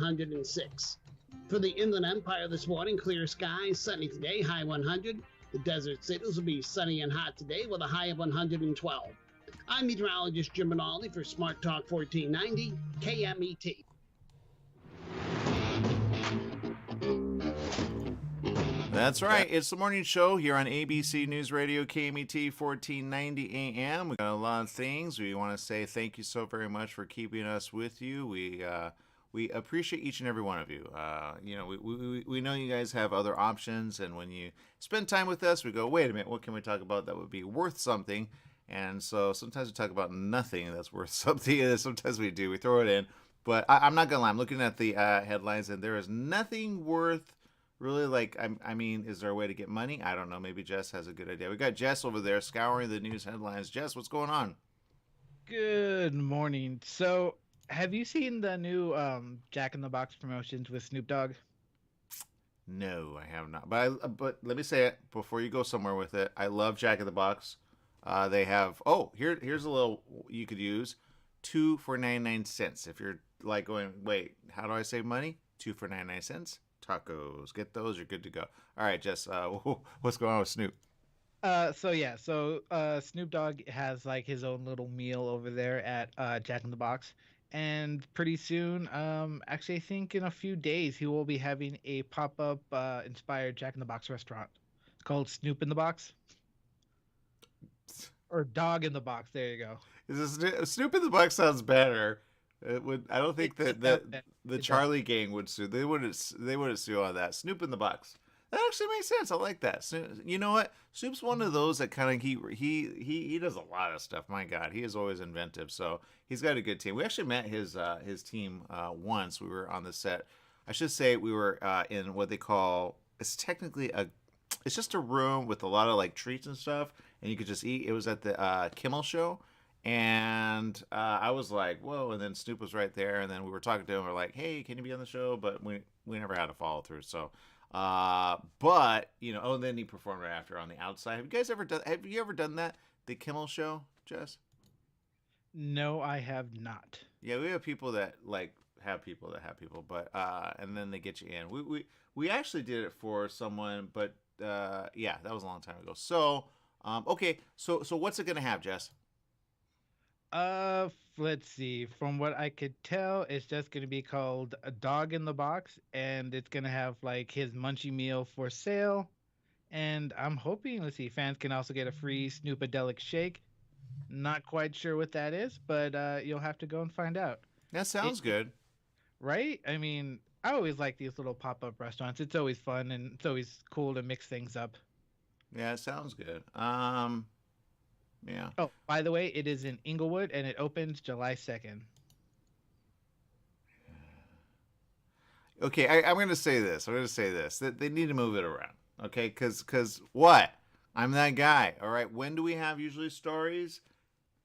106. For the Inland Empire this morning, clear skies, sunny today, high 100. The desert cities will be sunny and hot today with a high of 112. I'm meteorologist Jim Rinaldi for Smart Talk 1490 KMET. That's right. It's the morning show here on ABC News Radio KMET 1490 AM. We got a lot of things. We want to say thank you so very much for keeping us with you. We appreciate each and every one of you. We know you guys have other options, and when you spend time with us, we go, wait a minute, what can we talk about that would be worth something? And so sometimes we talk about nothing that's worth something, and sometimes we do. We throw it in. But I'm not going to lie. I'm looking at the headlines, and there is nothing worth really, like, I mean, is there a way to get money? I don't know. Maybe Jess has a good idea. We got Jess over there scouring the news headlines. Jess, what's going on? Good morning. So, have you seen the new Jack in the Box promotions with Snoop Dogg? No, I have not. But let me say it before you go somewhere with it. I love Jack in the Box. They have here's a little you could use 2 for 99 cents. If you're like going, wait, how do I save money? 2 for 99 cents. Tacos. Get those. You're good to go. All right, Jess. What's going on with Snoop? Snoop Dogg has like his own little meal over there at Jack in the Box, and pretty soon, actually, I think in a few days, he will be having a pop-up inspired Jack in the Box restaurant called Snoop in the Box or Dog in the Box. There you go. Snoop in the Box sounds better. It would. I don't think It that does. the It does. Charlie gang would sue. They wouldn't. They wouldn't sue on that. Snoop in the Box. That actually makes sense. I like that. You know what? Snoop's one of those that kind of he does a lot of stuff. My God, he is always inventive. So he's got a good team. We actually met his team once. We were on the set. I should say we were in what they call. It's technically a. It's just a room with a lot of like treats and stuff, and you could just eat. It was at the Kimmel show. And I was like, whoa. And then Snoop was right there. And then we were talking to him. We're like, hey, can you be on the show? But we never had a follow through. So, but, and then he performed right after on the outside. Have you ever done that? The Kimmel show, Jess? No, I have not. Yeah, we have people that have people that have people. But, and then they get you in. We actually did it for someone. But, yeah, that was a long time ago. So, okay. So what's it going to have, Jess? Let's see. From what I could tell, it's just gonna be called a Dog in the Box, and it's gonna have like his munchie meal for sale. And I'm hoping, let's see, fans can also get a free Snoopadelic shake. Not quite sure what that is, but you'll have to go and find out. That It, sounds good. right? I mean, I always like these little pop-up restaurants. It's always fun and it's always cool to mix things up. Yeah, it sounds good. Yeah. Oh, by the way, it is in Inglewood and it opens July 2nd. Okay, I'm going to say this. I'm going to say this. That they need to move it around. Okay, because what? I'm that guy. All right. When do we have usually stories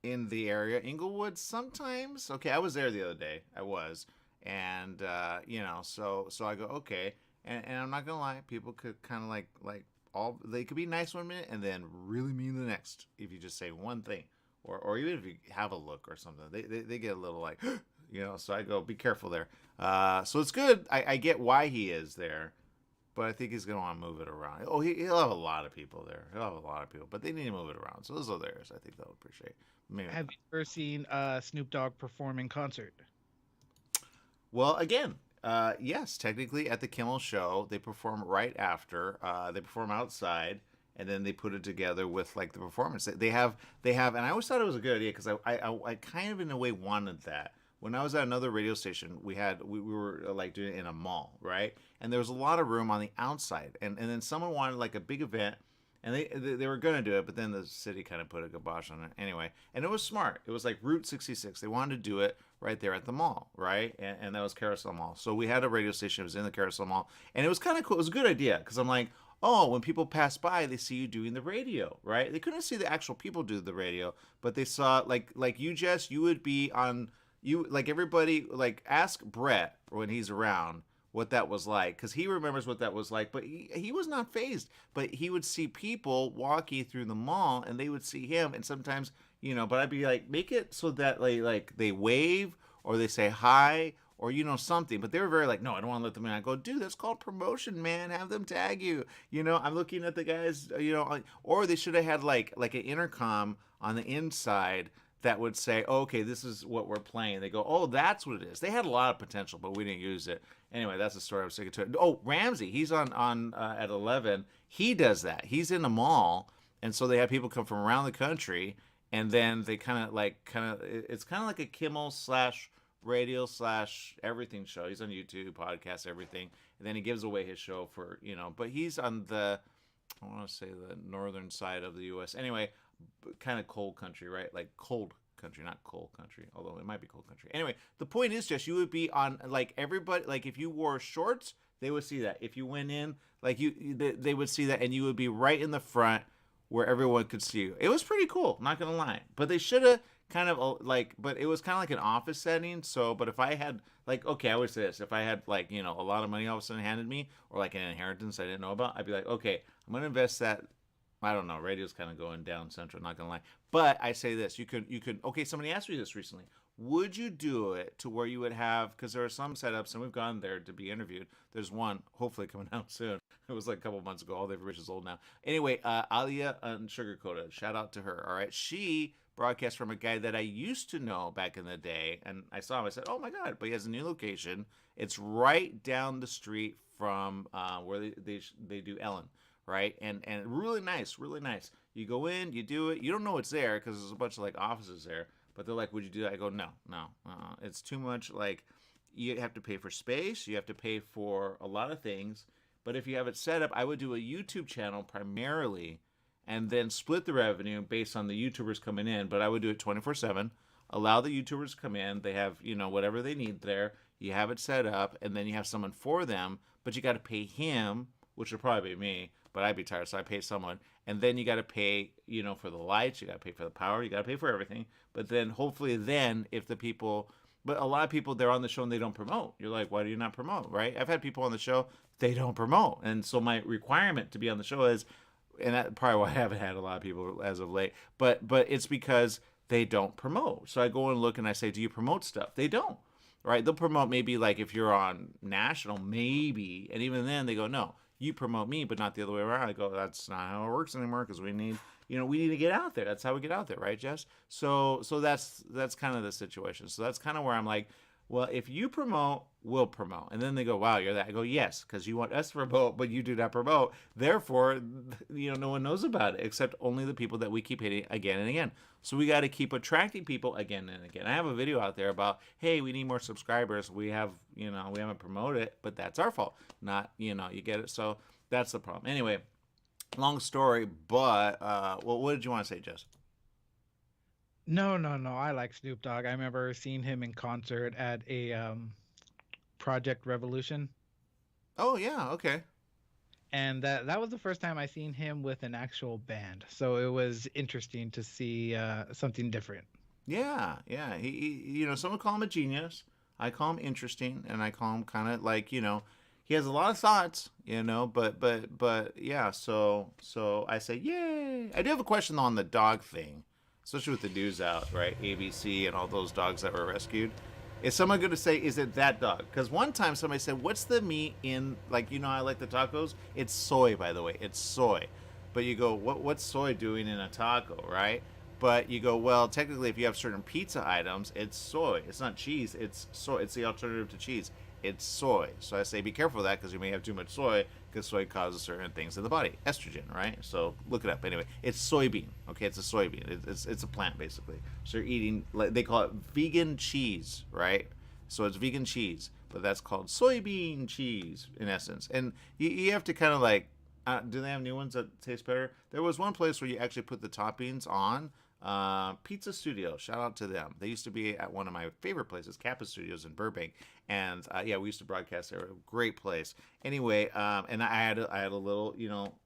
in the area? Inglewood sometimes. Okay, I was there the other day. I was, and so I go okay, and I'm not gonna lie. People could kind of like all they could be nice one minute and then really mean the next if you just say one thing, or even if you have a look or something. They get a little like. So I go, be careful there. So it's good. I get why he is there, but I think he's going to want to move it around. Oh, he'll have a lot of people there. He'll have a lot of people, but they need to move it around. So those are theirs. I think they'll appreciate. Maybe. Have you ever seen Snoop Dogg perform in concert? Well, again, yes, technically at the Kimmel show, they perform right after. They perform outside, and then they put it together with like the performance. They have, and I always thought it was a good idea because I kind of in a way wanted that. When I was at another radio station, we were like doing it in a mall, right? And there was a lot of room on the outside, and then someone wanted like a big event, and they were gonna do it, but then the city kind of put a kibosh on it anyway. And it was smart. It was like Route 66. They wanted to do it right there at the mall, right? And that was Carousel Mall. So we had a radio station. It was in the Carousel Mall, and it was kind of cool. It was a good idea because I'm like, oh, when people pass by, they see you doing the radio, right? They couldn't see the actual people do the radio, but they saw like you, Jess, you would be on. You like everybody like ask Brett when he's around what that was like because he remembers what that was like, but he was not phased. But he would see people walking through the mall and they would see him, and sometimes but I'd be like, make it so that like they wave or they say hi or something. But they were very like, no, I don't want to let them in. I go, dude, that's called promotion, man. Have them tag you. I'm looking at the guys, or they should have had like an intercom on the inside that would say, oh, okay, this is what we're playing. They go, oh, that's what it is. They had a lot of potential, but we didn't use it. Anyway, that's the story I was sticking to. Oh, Ramsey, he's on at 11. He does that. He's in a mall, and so they have people come from around the country, and then they it's kind of like a Kimmel / radio / everything show. He's on YouTube, podcast, everything, and then he gives away his show for, but he's on I want to say the northern side of the U.S. Anyway, kind of cold country, right? Like cold country, not cold country, although it might be cold country. Anyway, the point is, Jess, you would be on, like, everybody, like, if you wore shorts, they would see that. If you went in, like, they would see that, and you would be right in the front where everyone could see you. It was pretty cool, not gonna lie. But they should have kind of, but it was kind of like an office setting. So, but if I had, like, okay, I would say this, if I had, like, a lot of money all of a sudden handed me, or like an inheritance I didn't know about, I'd be like, okay, I'm gonna invest that. I don't know. Radio's kind of going down central, not going to lie. But I say this. You could, okay, somebody asked me this recently. Would you do it to where you would have, because there are some setups, and we've gone there to be interviewed. There's one, hopefully coming out soon. It was like a couple of months ago. All they've reached is old now. Anyway, Alia Unsugarcoated. Shout out to her. All right. She broadcast from a guy that I used to know back in the day. And I saw him. I said, oh, my God. But he has a new location. It's right down the street from where they do Ellen. Right, and really nice. You go in, you do it. You don't know it's there because there's a bunch of like offices there. But they're like, "Would you do that?" I go, "No. It's too much. Like, you have to pay for space. You have to pay for a lot of things. But if you have it set up, I would do a YouTube channel primarily, and then split the revenue based on the YouTubers coming in. But I would do it 24/7. Allow the YouTubers to come in. They have whatever they need there. You have it set up, and then you have someone for them. But you got to pay him, which would probably be me. But I'd be tired, so I pay someone. And then you got to pay, for the lights. You got to pay for the power. You got to pay for everything. But then hopefully if the people, but a lot of people, they're on the show and they don't promote. You're like, why do you not promote, right? I've had people on the show, they don't promote. And so my requirement to be on the show is, and that's probably why I haven't had a lot of people as of late, but it's because they don't promote. So I go and look and I say, do you promote stuff? They don't, right? They'll promote maybe like if you're on national, maybe. And even then they go, no. You promote me, but not the other way around. I go, that's not how it works anymore because we need to get out there. That's how we get out there, right, Jess? So that's kind of the situation. So that's kind of where I'm like, well, if you promote, we'll promote. And then they go, wow, you're that. I go, yes, because you want us to promote, but you do not promote. Therefore, no one knows about it except only the people that we keep hitting again and again. So we got to keep attracting people again and again. I have a video out there about, hey, we need more subscribers. We have, we haven't promoted it, but that's our fault. Not, you get it. So that's the problem. Anyway, long story, but, well, what did you want to say, Jess? No. I like Snoop Dogg. I remember seeing him in concert at a Project Revolution. Oh, yeah. Okay. And that was the first time I seen him with an actual band. So it was interesting to see something different. Yeah. He someone call him a genius. I call him interesting, and I call him kind of like, he has a lot of thoughts, but yeah. So I say, yay. I do have a question on the dog thing, especially with the news out, right? ABC and all those dogs that were rescued. Is someone going to say, is it that dog? Because one time somebody said, what's the meat in, like, I like the tacos? It's soy, by the way. It's soy. But you go, what's soy doing in a taco, right? But you go, well, technically, if you have certain pizza items, it's soy. It's not cheese. It's soy. It's the alternative to cheese. It's soy. So I say, be careful of that because you may have too much soy because soy causes certain things in the body. Estrogen, right? So look it up. Anyway, it's soybean. Okay, it's a soybean. It's a plant, basically. So you're eating, like they call it vegan cheese, right? So it's vegan cheese, but that's called soybean cheese in essence. And you have to kind of like, do they have new ones that taste better? There was one place where you actually put the toppings on. Pizza Studio, shout out to them. They used to be at one of my favorite places, Kappa Studios in Burbank, and yeah, we used to broadcast there. Great place. Anyway, and I had a little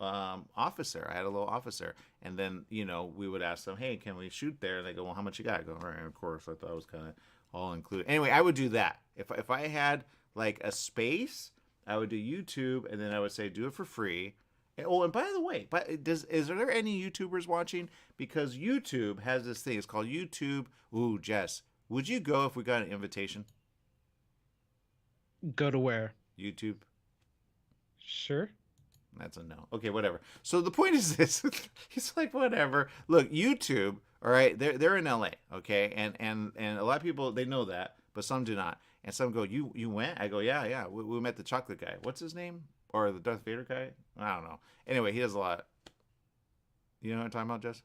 office there. I had a little office there, and then we would ask them, hey, can we shoot there? And they go, well, how much you got? I go, all right, of course. I thought it was kind of all included. Anyway, I would do that if I had like a space. I would do YouTube, and then I would say do it for free. Oh, and by the way, is there any YouTubers watching? Because YouTube has this thing. It's called YouTube. Ooh, Jess, would you go if we got an invitation? Go to where? YouTube. Sure. That's a no. Okay, whatever. So the point is this: he's like, whatever. Look, YouTube. All right, they're in LA. Okay, and a lot of people they know that, but some do not. And some go, you went? I go, yeah. We met the chocolate guy. What's his name? Or the Darth Vader guy? I don't know. Anyway, he does a lot. You know what I'm talking about, Jess?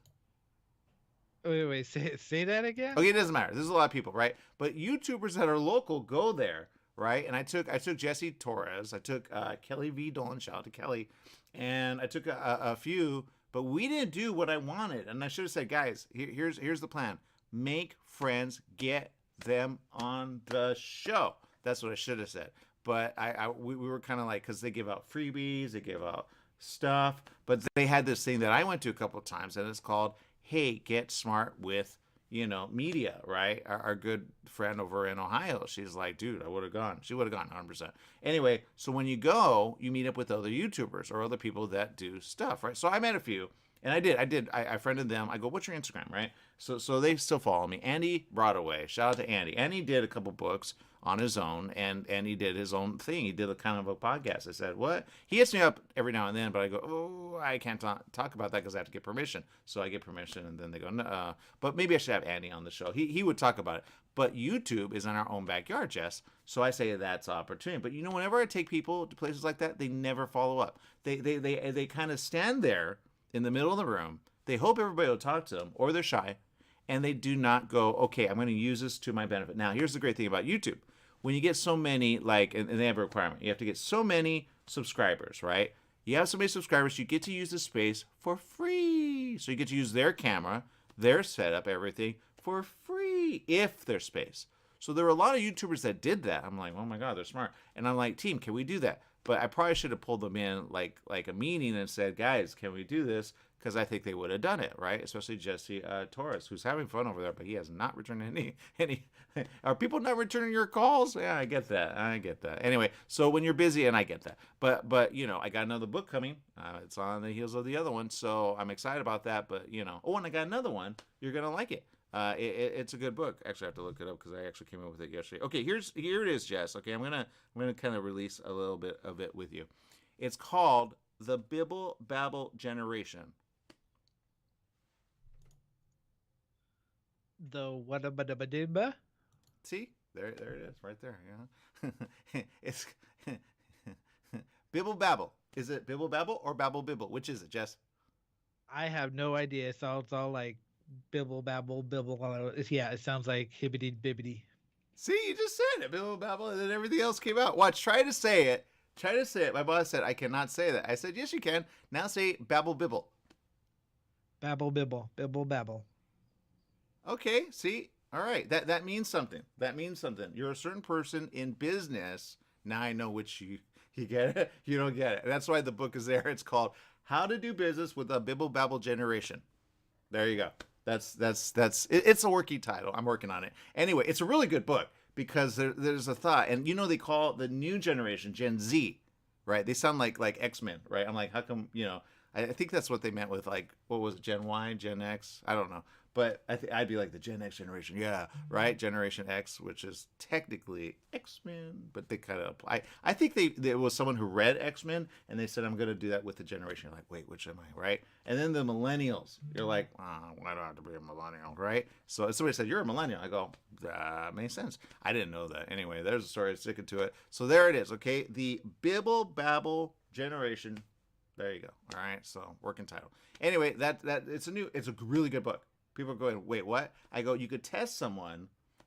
Wait. Say that again. Okay, it doesn't matter. There's a lot of people, right? But YouTubers that are local go there, right? And I took Jesse Torres, I took Kelly V. Dolan, shout out to Kelly, and I took a few, but we didn't do what I wanted. And I should have said, guys, here's the plan: make friends, get them on the show. That's what I should have said. But we were kind of like, because they give out freebies, they give out stuff, but they had this thing that I went to a couple of times, and it's called Hey, Get Smart with media, right? Our good friend over in Ohio, she's like, dude, I would have gone. She would have gone 100%. Anyway, so when you go, you meet up with other YouTubers or other people that do stuff, right? So I met a few, and I friended them. I go, what's your Instagram, right? So they still follow me. Andy Broadway, shout out to Andy. Andy did a couple books on his own, and he did his own thing. He did a kind of a podcast. I said, what? He hits me up every now and then, but I go, oh, I can't talk about that because I have to get permission. So I get permission, and then they go, no, but maybe I should have Andy on the show. He would talk about it. But YouTube is in our own backyard, Jess. So I say that's opportunity. But whenever I take people to places like that, they never follow up. They kind of stand there in the middle of the room. They hope everybody will talk to them, or they're shy, and they do not go, okay, I'm going to use this to my benefit. Now, here's the great thing about YouTube. When you get so many, and they have a requirement, you have to get so many subscribers, right? You have so many subscribers, you get to use the space for free. So you get to use their camera, their setup, everything for free if there's space. So there were a lot of YouTubers that did that. I'm like, oh my God, they're smart. And I'm like, team, can we do that? But I probably should have pulled them in like a meeting and said, guys, can we do this? Because I think they would have done it, right? Especially Jesse Torres, who's having fun over there, but he has not returned any. Are people not returning your calls? Yeah, I get that. Anyway, so when you're busy, and I get that, but I got another book coming. It's on the heels of the other one, so I'm excited about that. But oh, and I got another one. You're gonna like it. It's a good book. Actually, I have to look it up because I actually came up with it yesterday. Okay, here it is, Jess. Okay, I'm gonna kind of release a little bit of it with you. It's called The Bibble Babble Generation. The what? See, there it is, right there. Yeah, it's Bibble Babble. Is it Bibble Babble or Babble Bibble? Which is it, Jess? I have no idea. It's all like bibble babble bibble. Yeah, it sounds like hibbity bibbity. See, you just said it, Bibble Babble, and then everything else came out. Watch, try to say it. My boss said I cannot say that. I said yes, you can. Now say Babble Bibble. Babble bibble bibble babble. Okay, see? All right. That means something. You're a certain person in business. Now I know which you get it. You don't get it. That's why the book is there. It's called How to Do Business with a Bibble Babble Generation. There you go. It's a working title. I'm working on it. Anyway, it's a really good book because there's a thought, and they call the new generation Gen Z, right? They sound like X-Men, right? I'm like, how come, I think that's what they meant with what was it, Gen Y, Gen X? I don't know. But I'd be like the Gen X generation, yeah, right? Generation X, which is technically X-Men, but they kind of I think there was someone who read X-Men, and they said, I'm going to do that with the generation. You're like, wait, which am I, right? And then the millennials, you're like, I don't have to be a millennial, right? So if somebody said, you're a millennial, I go, that makes sense. I didn't know that. Anyway, there's a story, sticking to it. So there it is, okay? The Bibble Babble Generation. There you go. All right, so working title. Anyway, it's a really good book. People are going, wait, what? I go, you could test someone.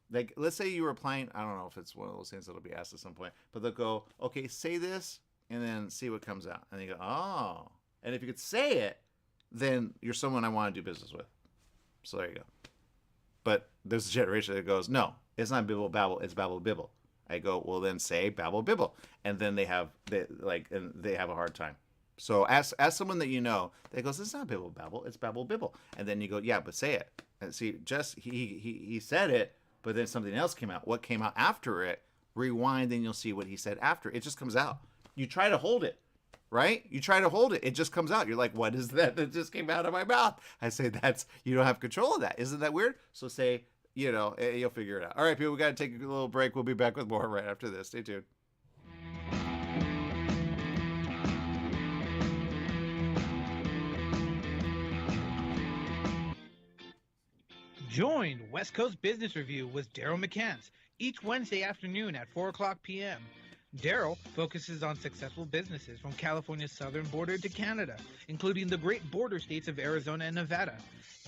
Like, let's say you were applying, I don't know if it's one of those things that'll be asked at some point, but they'll go, okay, say this, and then see what comes out. And you go, oh. And if you could say it, then you're someone I want to do business with. So there you go. But there's a generation that goes, no, it's not Bibble Babble, it's Babble Bibble. I go, well, then say Babble Bibble. And then they have a hard time. So ask someone that that goes, it's not Bibble Babble, it's Babble Bibble. And then you go, yeah, but say it. And see, just he said it, but then something else came out. What came out after it, rewind, and you'll see what he said after. It just comes out. You try to hold it, right? You try to hold it. It just comes out. You're like, what is that just came out of my mouth? I say, you don't have control of that. Isn't that weird? So say, you'll figure it out. All right, people, we got to take a little break. We'll be back with more right after this. Stay tuned. Join West Coast Business Review with Daryl McCants each Wednesday afternoon at 4 o'clock p.m. Daryl focuses on successful businesses from California's southern border to Canada, including the great border states of Arizona and Nevada.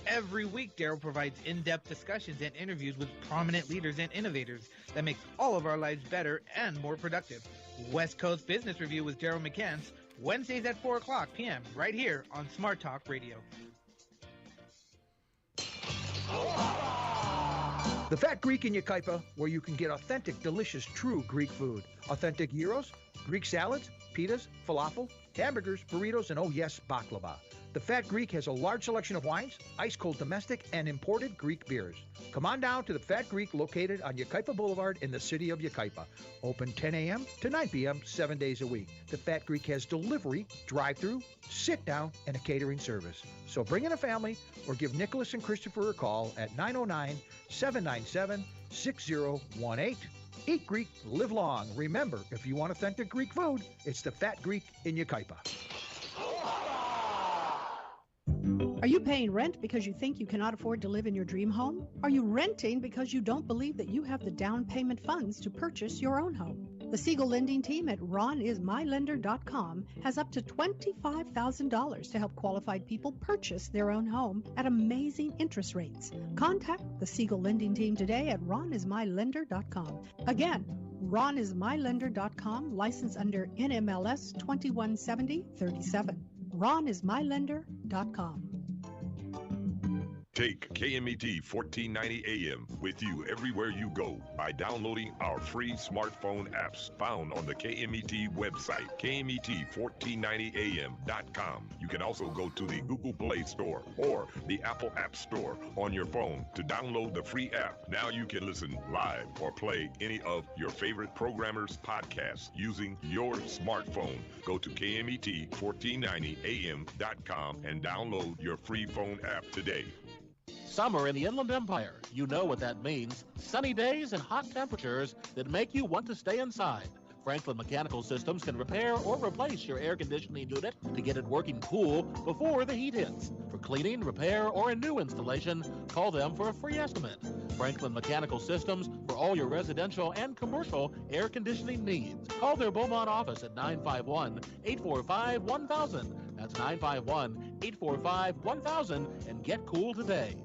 Every week, Daryl provides in-depth discussions and interviews with prominent leaders and innovators that makes all of our lives better and more productive. West Coast Business Review with Daryl McCants, Wednesdays at 4 o'clock p.m. right here on Smart Talk Radio. The Fat Greek in Yucaipa, where you can get authentic, delicious, true Greek food. Authentic gyros, Greek salads, pitas, falafel, hamburgers, burritos, and oh yes, baklava. The Fat Greek has a large selection of wines, ice-cold domestic, and imported Greek beers. Come on down to the Fat Greek located on Yucaipa Boulevard in the city of Yucaipa. Open 10 a.m. to 9 p.m. 7 days a week. The Fat Greek has delivery, drive-through, sit-down, and a catering service. So bring in a family or give Nicholas and Christopher a call at 909-797-6018. Eat Greek, live long. Remember, if you want authentic Greek food, it's the Fat Greek in Yucaipa. Are you paying rent because you think you cannot afford to live in your dream home? Are you renting because you don't believe that you have the down payment funds to purchase your own home? The Siegel lending team at ronismylender.com has up to $25,000 to help qualified people purchase their own home at amazing interest rates. Contact the Siegel lending team today at ronismylender.com. Again, ronismylender.com, license under NMLS 217037. ronismylender.com. Take KMET 1490 AM with you everywhere you go by downloading our free smartphone apps found on the KMET website, KMET1490am.com. You can also go to the Google Play Store or the Apple App Store on your phone to download the free app. Now you can listen live or play any of your favorite programmers' podcasts using your smartphone. Go to KMET1490am.com and download your free phone app today. Summer in the Inland Empire. You know what that means. Sunny days and hot temperatures that make you want to stay inside. Franklin Mechanical Systems can repair or replace your air conditioning unit to get it working cool before the heat hits. For cleaning, repair, or a new installation, call them for a free estimate. Franklin Mechanical Systems for all your residential and commercial air conditioning needs. Call their Beaumont office at 951-845-1000. That's 951-845-1000 and get cool today.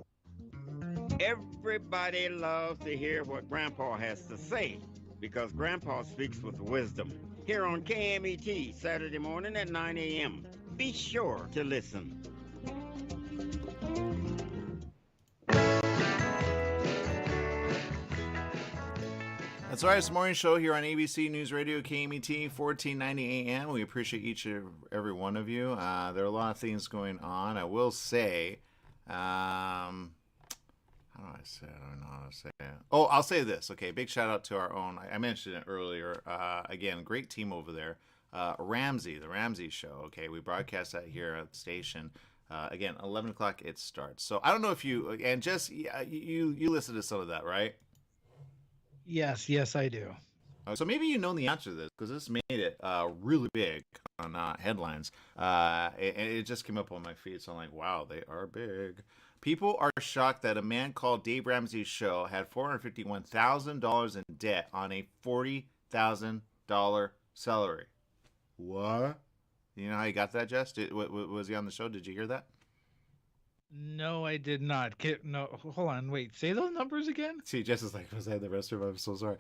Everybody loves to hear what Grandpa has to say because Grandpa speaks with wisdom. Here on KMET, Saturday morning at 9 a.m. Be sure to listen. That's right. It's the morning show here on ABC News Radio, KMET, 1490 AM. We appreciate each and every one of you. There are a lot of things going on. I will say, how do I say it? I don't know how to say it. Oh, I'll say this. Okay, big shout out to our own. I mentioned it earlier. Again, great team over there. Ramsey, the Ramsey Show. Okay, we broadcast that here at the station. Again, 11 o'clock it starts. So I don't know if you, and Jess, you listen to some of that, right? Yes, I do. So maybe you know the answer to this because this made it really big on headlines. And it just came up on my feed, so I'm like, wow, they are big. People are shocked that a man called Dave Ramsey's show had $451,000 in debt on a $40,000 salary. What? You know how you got that, Jess? Was he on the show? Did you hear that? No, I did not. No, hold on. Wait, say those numbers again. See, Jess is like, was I in the restroom? I'm so sorry.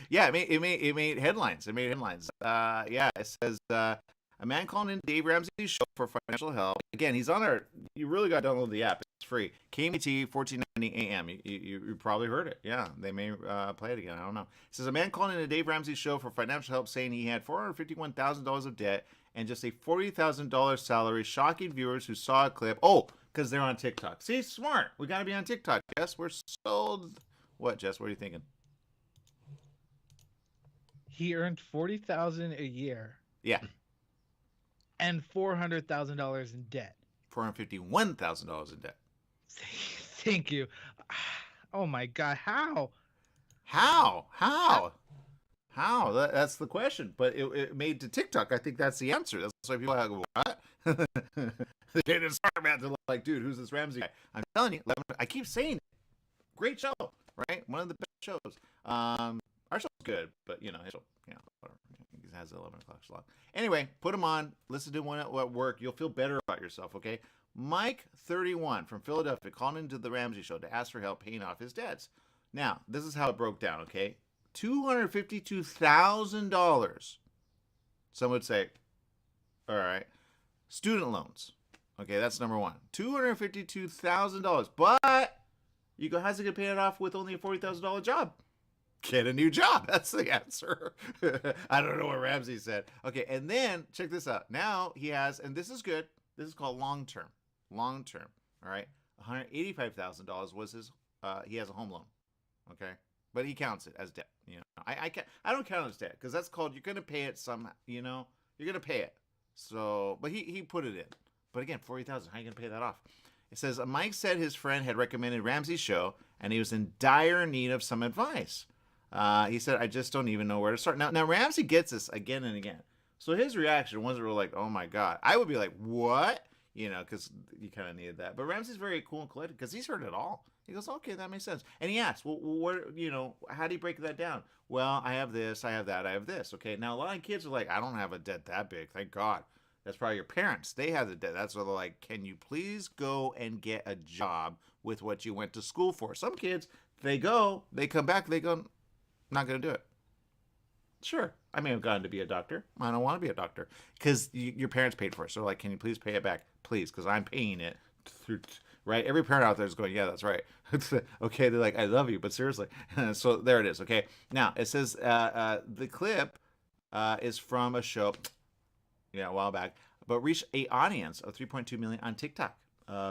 Yeah, it made headlines. It made headlines. Yeah, it says a man calling in Dave Ramsey's show for financial help. Again, he's on our. You really got to download the app. It's free. KMET 1490 AM. You probably heard it. Yeah, they may play it again. I don't know. It says a man calling in Dave Ramsey's show for financial help, saying he had $451,000 of debt and just a $40,000 salary, shocking viewers who saw a clip. Oh, because they're on TikTok. See, smart. We got to be on TikTok. Jess, we're sold. What, Jess? What are you thinking? He earned $40,000 a year. Yeah. And $400,000 in debt. $451,000 in debt. Thank you. Oh my God! How? That's the question. But it made to TikTok. I think that's the answer. That's why people are like, what? They didn't start about to like, dude, who's this Ramsey guy? I'm telling you, I keep saying it. Great show, right? One of the best shows. Our show's good, but his show, whatever. It has 11 o'clock slot. Anyway, put them on. Listen to one at work. You'll feel better about yourself, okay? Mike, 31, from Philadelphia, called into the Ramsey Show to ask for help paying off his debts. Now, this is how it broke down, okay? $252,000. Some would say, all right, student loans. Okay, that's number one. $252,000. But you go, how's he going to pay it off with only a $40,000 job? Get a new job. That's the answer. I don't know what Ramsey said. Okay, and then check this out. Now he has, and this is good. This is called long-term. Long-term. All right. $185,000 was his. He has a home loan. Okay, but he counts it as debt. I don't count it as debt because that's called, you're gonna pay it somehow. You're gonna pay it. So, but he put it in. But again, $40,000. How are you gonna pay that off? It says Mike said his friend had recommended Ramsey's show and he was in dire need of some advice. He said, I just don't even know where to start. Now Ramsey gets this again and again. So his reaction wasn't really like, oh my God. I would be like, what? Because you kind of needed that. But Ramsey's very cool and collected because he's heard it all. He goes, okay, that makes sense. And he asks, well, what, how do you break that down? Well, I have this, I have that, I have this. Okay, now a lot of kids are like, I don't have a debt that big, thank God. That's probably your parents. They have the debt. That's why they're like, can you please go and get a job with what you went to school for? Some kids, they come back, they go, not going to do it. Sure, I may have gone to be a doctor. I don't want to be a doctor because your parents paid for it. So like, can you please pay it back? Please, because I'm paying it through, right? Every parent out there is going, yeah, that's right. Okay, they're like, I love you, but seriously. So there it is, okay? Now, it says the clip is from a show, a while back, but reached an audience of 3.2 million on TikTok.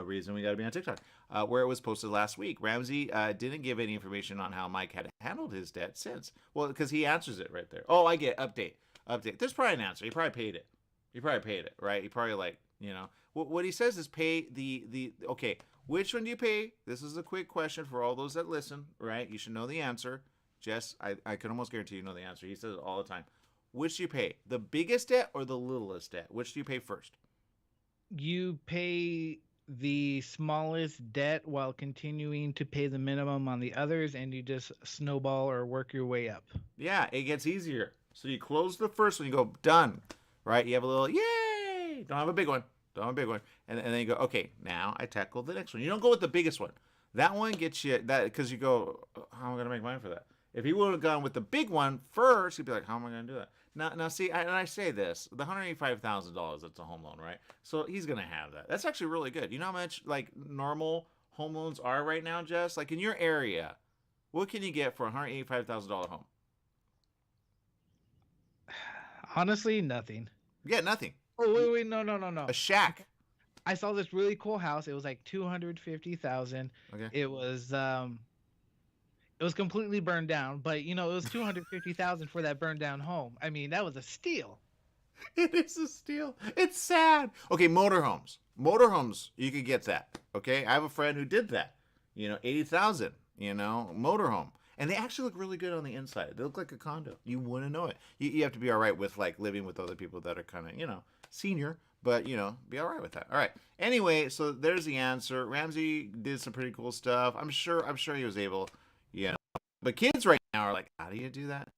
Reason we got to be on TikTok, where it was posted last week. Ramsey didn't give any information on how Mike had handled his debt since. Well, because he answers it right there. Oh, I get update. There's probably an answer. He probably paid it. Right? He probably what he says is pay the okay. Which one do you pay? This is a quick question for all those that listen, right? You should know the answer. Jess, I can almost guarantee you know the answer. He says it all the time. Which do you pay? The biggest debt or the littlest debt? Which do you pay first? You pay the smallest debt while continuing to pay the minimum on the others, and you just snowball or work your way up. Yeah, it gets easier. So you close the first one, you go, done, right? You have a little, yay! Don't have a big one. And then you go, okay, now I tackle the next one. You don't go with the biggest one. That one gets you, that because you go, how am I going to make money for that? If he would have gone with the big one first, he'd be like, how am I going to do that? Now, see, and I say this, the $185,000, that's a home loan, right? So he's going to have that. That's actually really good. You know how much, normal home loans are right now, Jess? Like, in your area, what can you get for a $185,000 home? Honestly, nothing. Yeah, nothing. Oh, wait, no. A shack. I saw this really cool house. It was like $250,000. Okay. It was completely burned down, but it was $250,000 for that burned down home. I mean, that was a steal. It is a steal. It's sad. Okay, motorhomes. You could get that. Okay, I have a friend who did that. $80,000. Motorhome, and they actually look really good on the inside. They look like a condo. You wouldn't know it. You have to be all right with living with other people that are kind of senior, but be all right with that. All right. Anyway, so there's the answer. Ramsey did some pretty cool stuff. I'm sure he was able. But kids right now are like, how do you do that?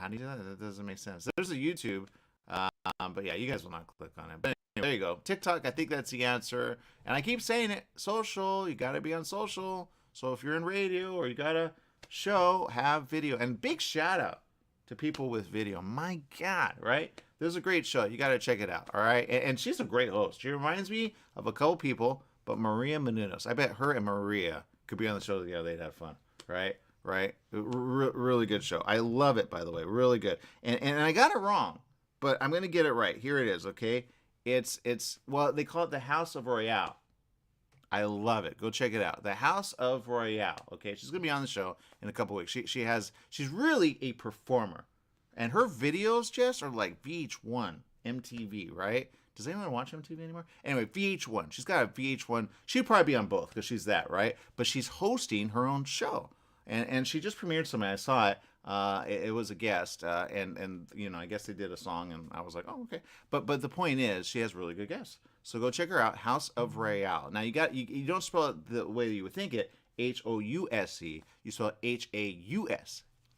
That doesn't make sense. There's a YouTube, but yeah, you guys will not click on it. But anyway, there you go. TikTok, I think that's the answer. And I keep saying it, social, you got to be on social. So if you're in radio or you got a show, have video. And big shout out to people with video. My God, right? This is a great show. You got to check it out, all right? And she's a great host. She reminds me of a couple people, but Maria Menounos. I bet her and Maria could be on the show together. They'd have fun. Right? Really good show. I love it, by the way. Really good. And I got it wrong, but I'm going to get it right. Here it is, okay? It's they call it the House of Royale. I love it. Go check it out. The House of Royale, okay? She's going to be on the show in a couple weeks. She's really a performer. And her videos, Jess, are like VH1, MTV, right? Does anyone watch MTV anymore? Anyway, VH1. She's got a VH1. She'd probably be on both because she's that, right? But she's hosting her own show. And she just premiered something. I saw it. It was a guest. And I guess they did a song. And I was like, oh, okay. But the point is, she has really good guests. So go check her out, House of Royale. Now, you don't spell it the way you would think it. House. You spell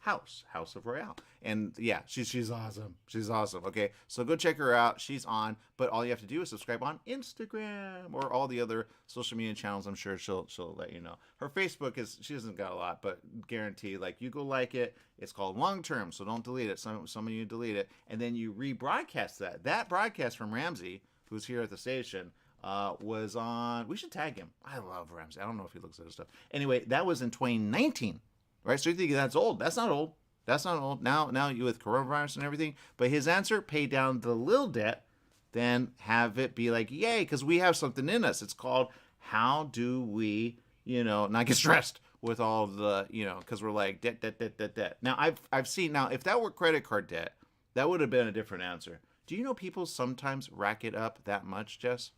Haus. House of Royale. And yeah, she's awesome. She's awesome. Okay, so go check her out. She's on, but all you have to do is subscribe on Instagram or all the other social media channels. I'm sure she'll let you know. Her Facebook she hasn't got a lot, but guarantee, like, you go like it. It's called Long Term, so don't delete it. Some of you delete it, and then you rebroadcast that. That broadcast from Ramsey, who's here at the station, was on. We should tag him. I love Ramsey. I don't know if he looks at his stuff. Anyway, that was in 2019. Right, so you think that's old? That's not old. That's not old. Now you with coronavirus and everything. But his answer: pay down the little debt, then have it be like, yay, because we have something in us. It's called, how do we, not get stressed with all of the, because we're like debt. Now I've seen. Now if that were credit card debt, that would have been a different answer. Do you know people sometimes rack it up that much, Jess,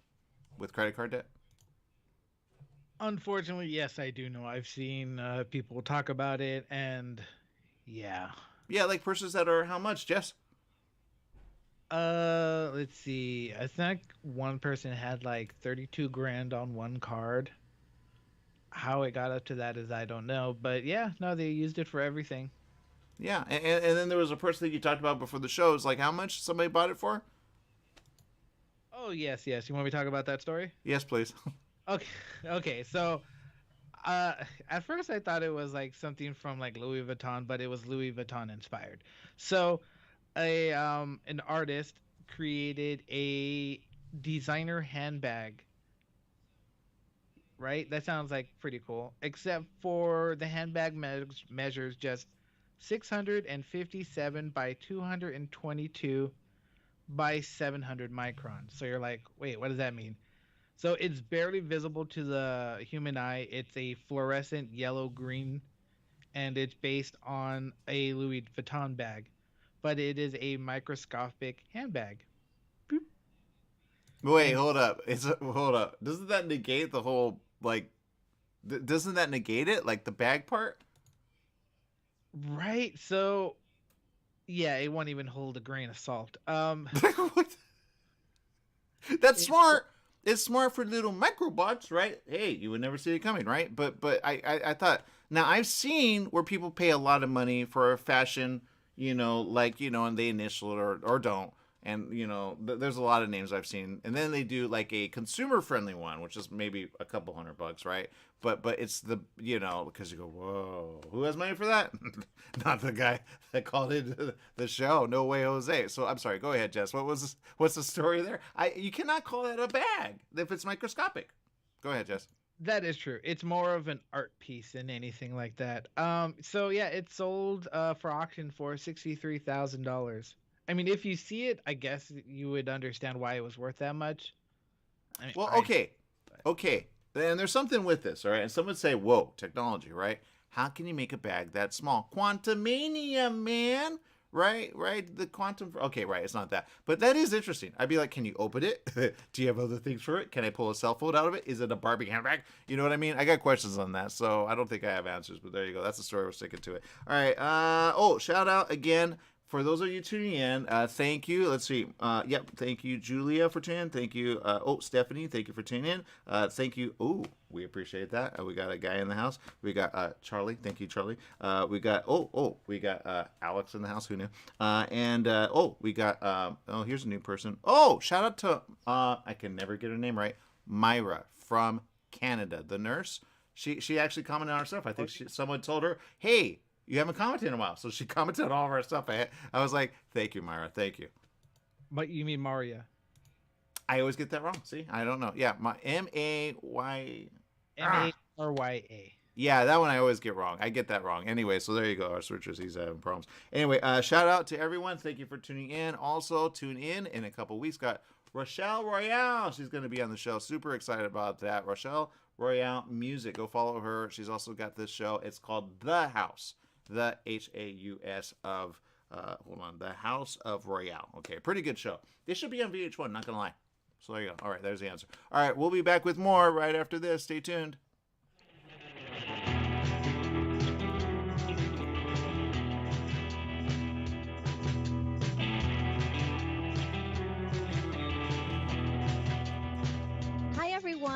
with credit card debt? Unfortunately, yes, I do know. I've seen people talk about it, and yeah. Yeah, like persons that are how much, Jess? Let's see. I think one person had like 32 grand on one card. How it got up to that is I don't know, but yeah, no, they used it for everything. Yeah, and then there was a person that you talked about before the show. It's like, how much somebody bought it for? Oh yes. You want me to talk about that story? Yes, please. Okay. So, at first I thought it was like something from like Louis Vuitton, but it was Louis Vuitton inspired. So, an artist created a designer handbag. Right? That sounds like pretty cool. Except for the handbag measures just 657 by 222 by 700 microns. So you're like, wait, what does that mean? So it's barely visible to the human eye. It's a fluorescent yellow-green, and it's based on a Louis Vuitton bag, but it is a microscopic handbag. Boop. Wait, hold up. Hold up. Doesn't that negate the whole, like, doesn't that negate it, like the bag part? Right. So, yeah, it won't even hold a grain of salt. That's smart. It's smart for little microbots, right? Hey, you would never see it coming, right? But I thought, now I've seen where people pay a lot of money for a fashion, and they initial it or don't. And, there's a lot of names I've seen. And then they do like a consumer friendly one, which is maybe a couple $100, right? But it's the, because you go, whoa, who has money for that? Not the guy that called into the show. No way, Jose. So I'm sorry. Go ahead, Jess. What's the story there? You cannot call that a bag if it's microscopic. Go ahead, Jess. That is true. It's more of an art piece than anything like that. So yeah, it sold for auction for $63,000. I mean, if you see it, I guess you would understand why it was worth that much. I mean, well, okay. And there's something with this, all right? And some would say, whoa, technology, right? How can you make a bag that small? Quantumania, man. Right? The quantum. Okay, right. It's not that. But that is interesting. I'd be like, can you open it? Do you have other things for it? Can I pull a cell phone out of it? Is it a Barbie handbag? You know what I mean? I got questions on that. So I don't think I have answers, but there you go. That's the story. We're sticking to it. All right. Shout out again. For those of you tuning in, thank you. Let's see. Thank you, Julia, for tuning in. Thank you. Stephanie, thank you for tuning in. Thank you. We appreciate that. We got a guy in the house. We got Charlie. Thank you, Charlie. We got Alex in the house. Who knew? We got here's a new person. Shout out to I can never get her name right. Myra from Canada, the nurse. She actually commented on her stuff. I think someone told her, hey, you haven't commented in a while. So she commented on all of our stuff. I was like, thank you, Myra. Thank you. But you mean Maria? I always get that wrong. See? I don't know. Yeah, my M-A-Y... M-A-R-Y-A. Yeah, that one I always get wrong. I get that wrong. Anyway, so there you go. Our switchers, he's having problems. Anyway, shout out to everyone. Thank you for tuning in. Also, tune in a couple weeks. Got Rochelle Royale. She's going to be on the show. Super excited about that. Rochelle Royale Music. Go follow her. She's also got this show. It's called The House. The H-A-U-S of, The House of Royale. Okay, pretty good show. This should be on VH1, not gonna lie. So there you go. All right, there's the answer. All right, we'll be back with more right after this. Stay tuned.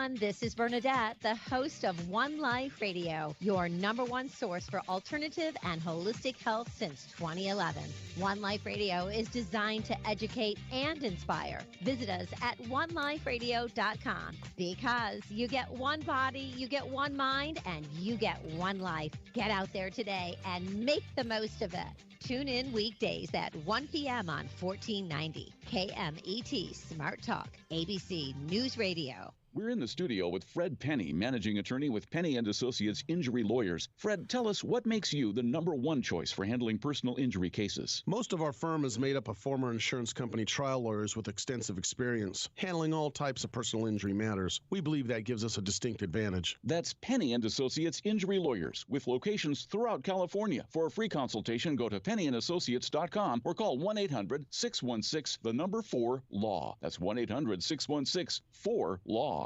everyone. This is Bernadette, the host of One Life Radio, your number one source for alternative and holistic health since 2011. One Life Radio is designed to educate and inspire. Visit us at oneliferadio.com because you get one body, you get one mind, and you get one life. Get out there today and make the most of it. Tune in weekdays at 1 p.m. on 1490 KMET Smart Talk, ABC News Radio. We're in the studio with Fred Penny, managing attorney with Penny and Associates Injury Lawyers. Fred, tell us what makes you the number one choice for handling personal injury cases. Most of our firm is made up of former insurance company trial lawyers with extensive experience handling all types of personal injury matters. We believe that gives us a distinct advantage. That's Penny and Associates Injury Lawyers with locations throughout California. For a free consultation, go to pennyandassociates.com or call 1-800-616-4-LAW. That's 1-800-616-4-LAW.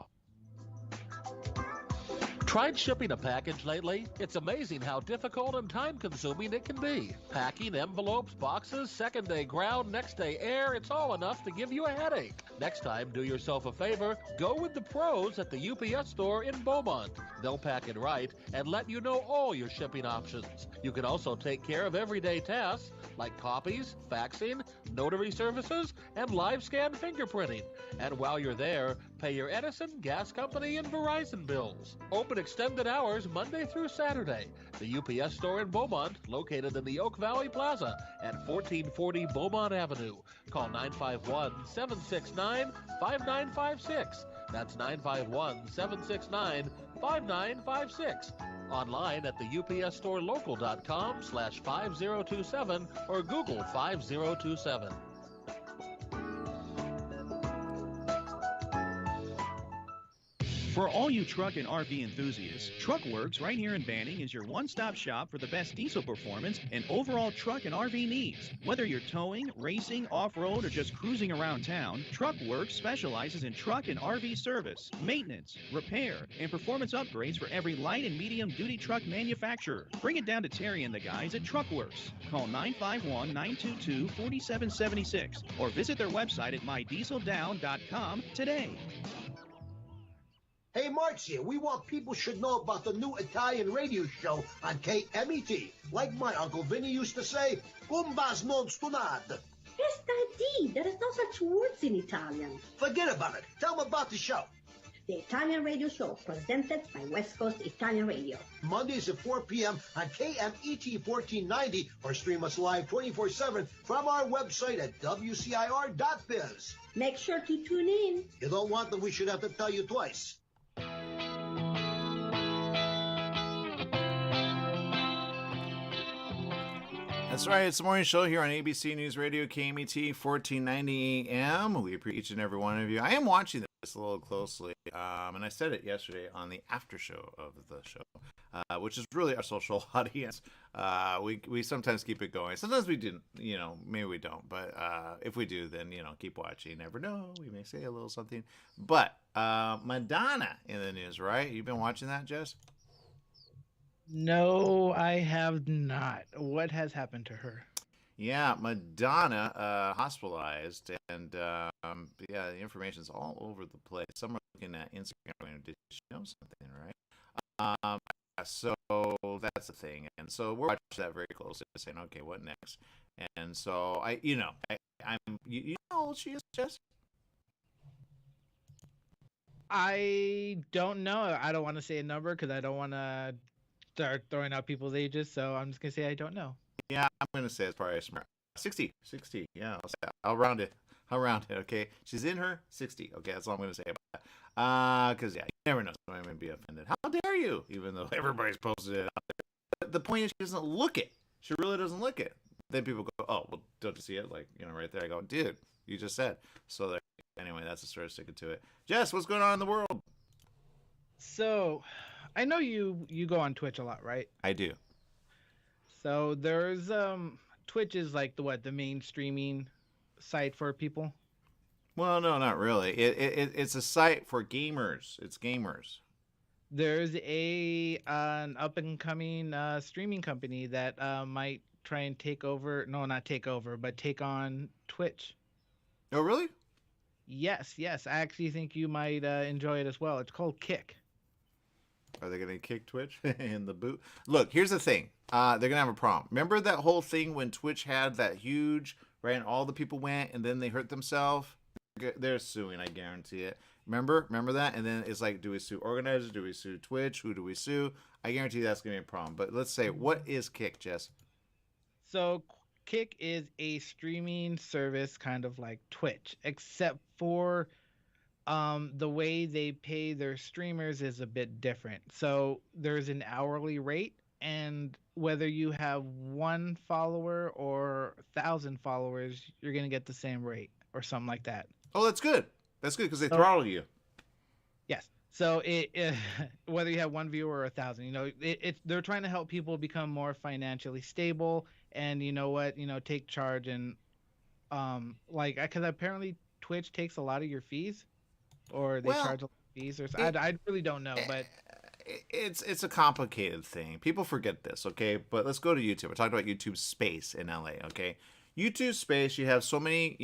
Tried shipping a package lately? It's amazing how difficult and time-consuming it can be. Packing, envelopes, boxes, second-day ground, next-day air, it's all enough to give you a headache. Next time, do yourself a favor, go with the pros at the UPS store in Beaumont. They'll pack it right and let you know all your shipping options. You can also take care of everyday tasks like copies, faxing, notary services, and live scan fingerprinting. And while you're there, pay your Edison, gas company, and Verizon bills. Open extended hours Monday through Saturday. The UPS store in Beaumont, located in the Oak Valley Plaza at 1440 Beaumont Avenue. Call 951-769-5956. That's 951-769-5956. Online at the upsstorelocal.com/5027 or Google 5027. For all you truck and RV enthusiasts, TruckWorks right here in Banning is your one-stop shop for the best diesel performance and overall truck and RV needs. Whether you're towing, racing, off-road, or just cruising around town, TruckWorks specializes in truck and RV service, maintenance, repair, and performance upgrades for every light and medium-duty truck manufacturer. Bring it down to Terry and the guys at TruckWorks. Call 951-922-4776 or visit their website at mydieseldown.com today. Hey, Mark's here. We want people should know about the new Italian radio show on KMET. Like my Uncle Vinny used to say, Gumbas non stunad. Resta there is no such words in Italian. Forget about it. Tell them about the show. The Italian radio show presented by West Coast Italian Radio. Mondays at 4 p.m. on KMET 1490 or stream us live 24/7 from our website at WCIR.biz. Make sure to tune in. You don't want that we should have to tell you twice. That's right. It's the morning show here on ABC News Radio, KMET 1490 AM. We appreciate each and every one of you. I am watching this a little closely, and I said it yesterday on the after show of the show, which is really our social audience. We sometimes keep it going. Sometimes we didn't, maybe we don't. But if we do, then, keep watching. You never know. We may say a little something. But Madonna in the news, right? You've been watching that, Jess? No, I have not. What has happened to her? Yeah, Madonna hospitalized, and the information's all over the place. Some are looking at Instagram going, did she know something, right? So that's the thing, and so we're watching that very closely, saying, okay, what next? And so I'm, you know how old she is, Jess? I don't know. I don't want to say a number because I don't want to start throwing out people's ages, so I'm just gonna say I don't know. Yeah, I'm gonna say it's probably smart. 60. Yeah, I'll round it. Okay, she's in her 60. Okay, that's all I'm gonna say about that. Because you never know, someone may be offended. How dare you? Even though everybody's posted it out there. But the point is, she doesn't look it. She really doesn't look it. Then people go, oh, well, don't you see it? Like, right there. I go, dude, you just said. So anyway, that's the story, sticking to it. Jess, what's going on in the world? So, I know you go on Twitch a lot, right? I do. So there's Twitch is like the main streaming site for people. Well, no, not really. It's a site for gamers. It's gamers. There's an up and coming streaming company that might try and take over. No, not take over, but take on Twitch. Oh, really? Yes, yes. I actually think you might enjoy it as well. It's called Kick. Are they going to kick Twitch in the boot? Look, here's the thing. They're going to have a problem. Remember that whole thing when Twitch had that huge, right, and all the people went and then they hurt themselves? They're suing, I guarantee it. Remember that? And then it's like, do we sue organizers? Do we sue Twitch? Who do we sue? I guarantee that's going to be a problem. But let's say, what is Kick, Jess? So Kick is a streaming service kind of like Twitch, except for the way they pay their streamers is a bit different. So there's an hourly rate, and whether you have 1 follower or 1,000 followers, you're gonna get the same rate or something like that. Oh, that's good. That's good because they throttle you. Yes. So it whether you have 1 viewer or 1,000, they're trying to help people become more financially stable, and you know what, take charge and because apparently Twitch takes a lot of your fees, or they charge a lot of fees, or I really don't know, but it's a complicated thing. People forget this, okay? But let's go to YouTube. We're talking about YouTube Space in LA, okay? YouTube Space, you have so many,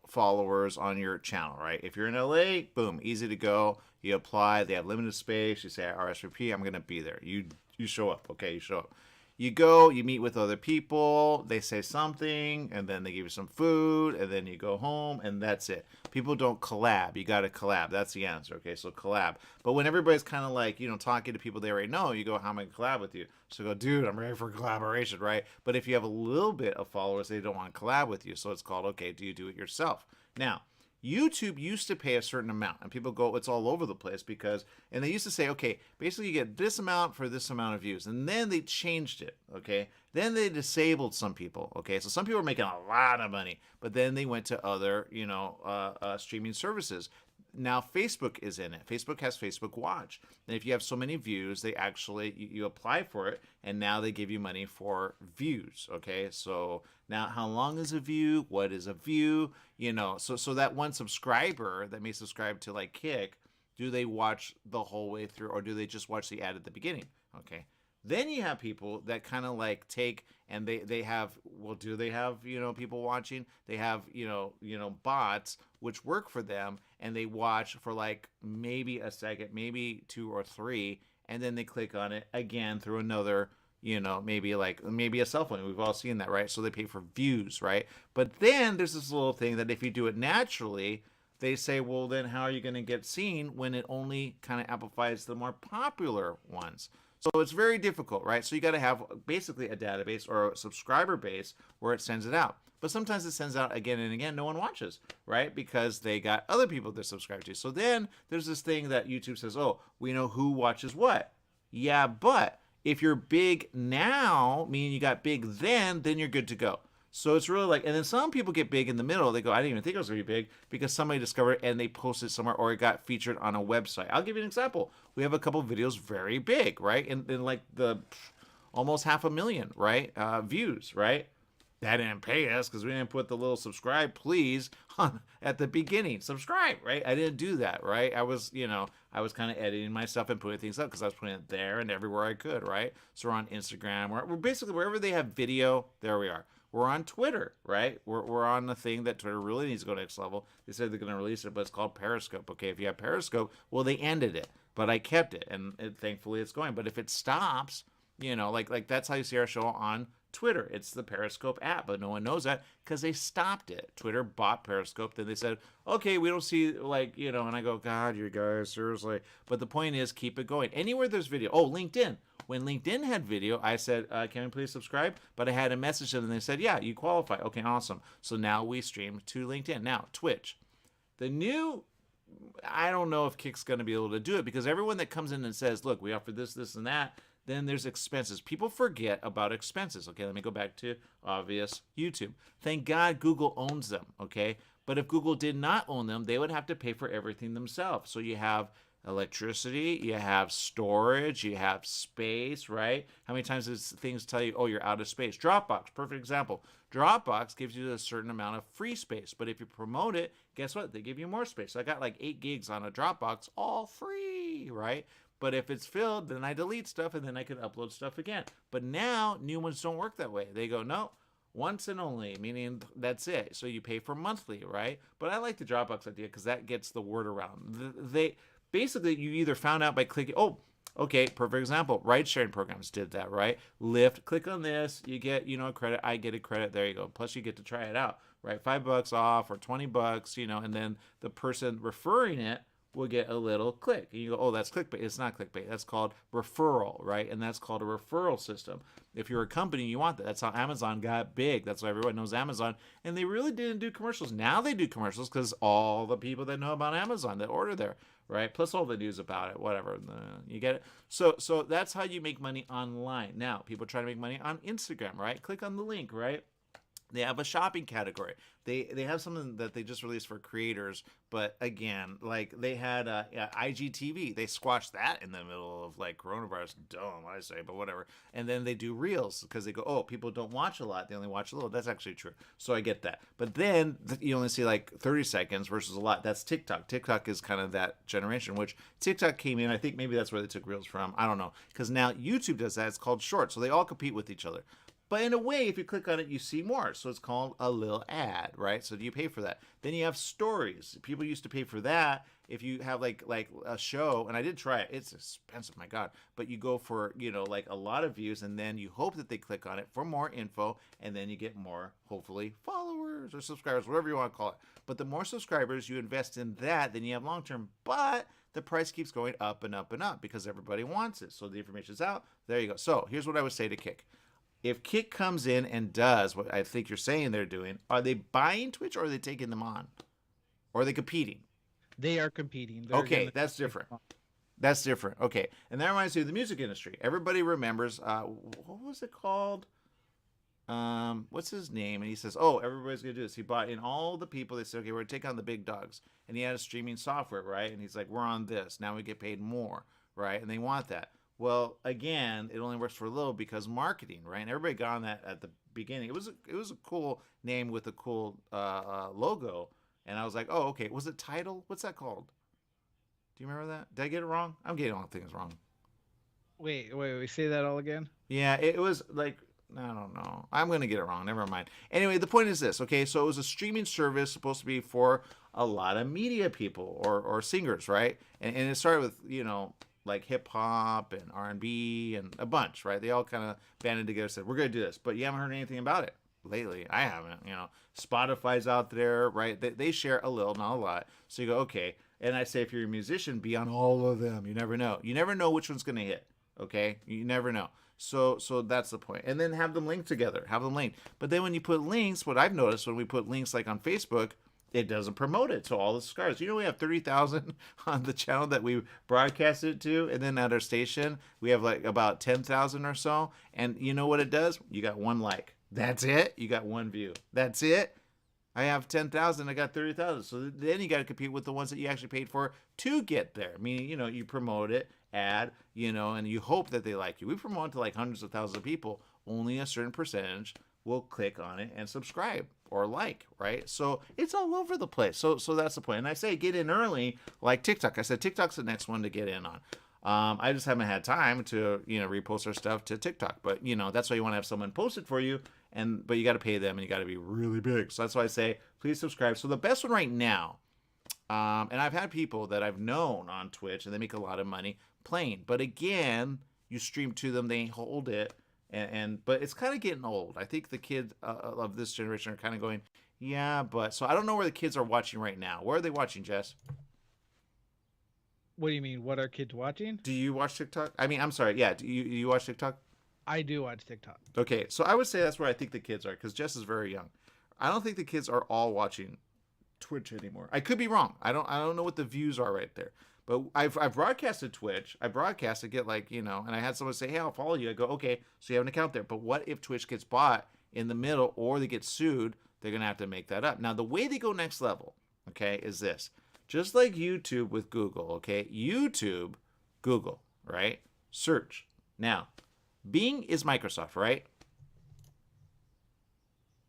followers on your channel, right? If you're in LA, boom, easy to go. You apply. They have limited space. You say RSVP. I'm gonna be there. You show up, okay? You show up. You go, you meet with other people, they say something, and then they give you some food, and then you go home, and that's it. People don't collab. You got to collab. That's the answer, okay? So collab. But when everybody's kind of like, talking to people they already know, you go, how am I going to collab with you? So go, dude, I'm ready for collaboration, right? But if you have a little bit of followers, they don't want to collab with you. So it's called, okay, do you do it yourself? Now, YouTube used to pay a certain amount, and people go, it's all over the place and they used to say, okay, basically you get this amount for this amount of views, and then they changed it, okay? Then they disabled some people, okay? So some people were making a lot of money, but then they went to other, streaming services. Now Facebook is in it. Facebook has Facebook Watch. And if you have so many views, they actually, you apply for it, and now they give you money for views, okay? So now how long is a view? What is a view? So that one subscriber that may subscribe to like Kick, do they watch the whole way through, or do they just watch the ad at the beginning? Okay. Then you have people that kind of like take and they have, well, do they have, people watching? They have, bots which work for them, and they watch for like maybe a second, maybe 2 or 3, and then they click on it again through another, maybe a cell phone. We've all seen that, right? So they pay for views, right? But then there's this little thing that if you do it naturally, they say, well, then how are you going to get seen when it only kind of amplifies the more popular ones? So it's very difficult, right? So you got to have basically a database or a subscriber base where it sends it out. But sometimes it sends out again and again, no one watches, right? Because they got other people they're subscribed to. So then there's this thing that YouTube says, oh, we know who watches what. Yeah, but if you're big now, meaning you got big then you're good to go. So it's really like, and then some people get big in the middle. They go, I didn't even think it was going to be big because somebody discovered it and they posted somewhere, or it got featured on a website. I'll give you an example. We have a couple videos very big, right? And like the almost 500,000, right? Views, right? That didn't pay us because we didn't put the little subscribe, please, at the beginning. Subscribe, right? I didn't do that, right? I was kind of editing myself and putting things up because I was putting it there and everywhere I could, right? So we're on Instagram. We're basically wherever they have video, there we are. We're on Twitter, right? We're on the thing that Twitter really needs to go next level. They said they're going to release it, but it's called Periscope. Okay, if you have Periscope, well, they ended it, but I kept it, and thankfully it's going. But if it stops, like that's how you see our show on Twitter. It's the Periscope app, but no one knows that because they stopped it. Twitter bought Periscope. Then they said, okay, we don't see and I go, God, you guys, seriously. But the point is, keep it going. Anywhere there's video. Oh, LinkedIn. When LinkedIn had video, I said, can we please subscribe? But I had a message to them, and they said, yeah, you qualify. Okay, awesome. So now we stream to LinkedIn. Now, Twitch. I don't know if Kick's going to be able to do it because everyone that comes in and says, look, we offer this, this, and that, then there's expenses. People forget about expenses. Okay, let me go back to obvious YouTube. Thank God Google owns them, okay? But if Google did not own them, they would have to pay for everything themselves. So you have electricity, you have storage, you have space, right? How many times does things tell you, oh, you're out of space? Dropbox, perfect example. Dropbox gives you a certain amount of free space, but if you promote it, guess what? They give you more space. So I got like 8 gigs on a Dropbox, all free, right? But if it's filled, then I delete stuff and then I can upload stuff again. But now new ones don't work that way. They go, no, once and only, meaning that's it. So you pay for monthly, right? But I like the Dropbox idea because that gets the word around. They basically, you either found out by clicking, oh, okay, perfect example. Ride sharing programs did that, right? Lyft, click on this, you get, a credit. I get a credit. There you go. Plus, you get to try it out, right? $5 off or $20, and then the person referring it will get a little click. And you go, oh, that's clickbait. It's not clickbait. That's called referral, right? And that's called a referral system. If you're a company, you want that. That's how Amazon got big. That's why everyone knows Amazon. And they really didn't do commercials. Now they do commercials because all the people that know about Amazon that order there, right? Plus all the news about it, whatever. You get it? So that's how you make money online. Now, people try to make money on Instagram, right? Click on the link, right? They have a shopping category. They have something that they just released for creators, but again, like they had IGTV. They squashed that in the middle of like coronavirus. Dumb, I say, but whatever. And then they do reels because they go, oh, people don't watch a lot. They only watch a little. That's actually true. So I get that. But then you only see like 30 seconds versus a lot. That's TikTok. TikTok is kind of that generation, which TikTok came in. I think maybe that's where they took reels from. I don't know. Because now YouTube does that. It's called Shorts. So they all compete with each other. But in a way, if you click on it, you see more. So it's called a little ad, right? So do you pay for that? Then you have stories. People used to pay for that. If you have like a show, and I did try it. It's expensive, my God. But you go for, like a lot of views, and then you hope that they click on it for more info, and then you get more, hopefully, followers or subscribers, whatever you want to call it. But the more subscribers you invest in that, then you have long-term. But the price keeps going up and up and up because everybody wants it. So the information's out. There you go. So here's what I would say to Kick. If Kick comes in and does what I think you're saying they're doing, are they buying Twitch or are they taking them on? Or are they competing? They are competing. Okay, that's different. That's different. Okay, and that reminds me of the music industry. Everybody remembers, what was it called? What's his name? And he says, oh, everybody's going to do this. He bought in all the people. They said, okay, we're going to take on the big dogs. And he had a streaming software, right? And he's like, we're on this. Now we get paid more, right? And they want that. Well, again, it only works for a little because marketing, right? And everybody got on that at the beginning. It was a cool name with a cool logo, and I was like, oh, okay. Was it Tidal? What's that called? Do you remember that? Did I get it wrong? I'm getting all things wrong. Wait. Say that all again. Yeah, it was like, I don't know. I'm gonna get it wrong. Never mind. Anyway, the point is this. Okay, so it was a streaming service supposed to be for a lot of media people or singers, right? And it started with like hip hop and R&B and a bunch, right? They all kind of banded together and said, we're going to do this, but you haven't heard anything about it lately. I haven't, Spotify's out there, right? They share a little, not a lot. So you go, okay. And I say, if you're a musician, be on all of them. You never know. You never know which one's going to hit. Okay. You never know. So that's the point. And then have them linked together, have them linked. But then when you put links, what I've noticed when we put links like on Facebook, it doesn't promote it to all the subscribers. We have 30,000 on the channel that we broadcast it to, and then at our station we have like about 10,000 or so. And you know what it does? You got one like. That's it. You got one view. That's it. I have 10,000. I got 30,000. So then you got to compete with the ones that you actually paid for to get there. Meaning, you promote it, ad, and you hope that they like you. We promote to like hundreds of thousands of people. Only a certain percentage will click on it and subscribe or like, right? So it's all over the place. So that's the point. And I say get in early, like TikTok. I said TikTok's the next one to get in on. I just haven't had time to, repost our stuff to TikTok. But, that's why you want to have someone post it for you. But you got to pay them and you got to be really big. So that's why I say, please subscribe. So the best one right now, and I've had people that I've known on Twitch and they make a lot of money playing. But again, you stream to them, they hold it. But it's kind of getting old. I think the kids of this generation are kind of going, yeah, but so I don't know where the kids are watching right now. Where are they watching, Jess? What do you mean? What are kids watching? Do you watch TikTok? I mean, I'm sorry. Yeah. Do you watch TikTok? I do watch TikTok. Okay. So I would say that's where I think the kids are because Jess is very young. I don't think the kids are all watching Twitch anymore. I could be wrong. I don't know what the views are right there. But I've broadcasted Twitch. I get like, and I had someone say, hey, I'll follow you. I go, okay, so you have an account there. But what if Twitch gets bought in the middle or they get sued? They're going to have to make that up. Now, the way they go next level, okay, is this. Just like YouTube with Google, okay? YouTube, Google, right? Search. Now, Bing is Microsoft, right?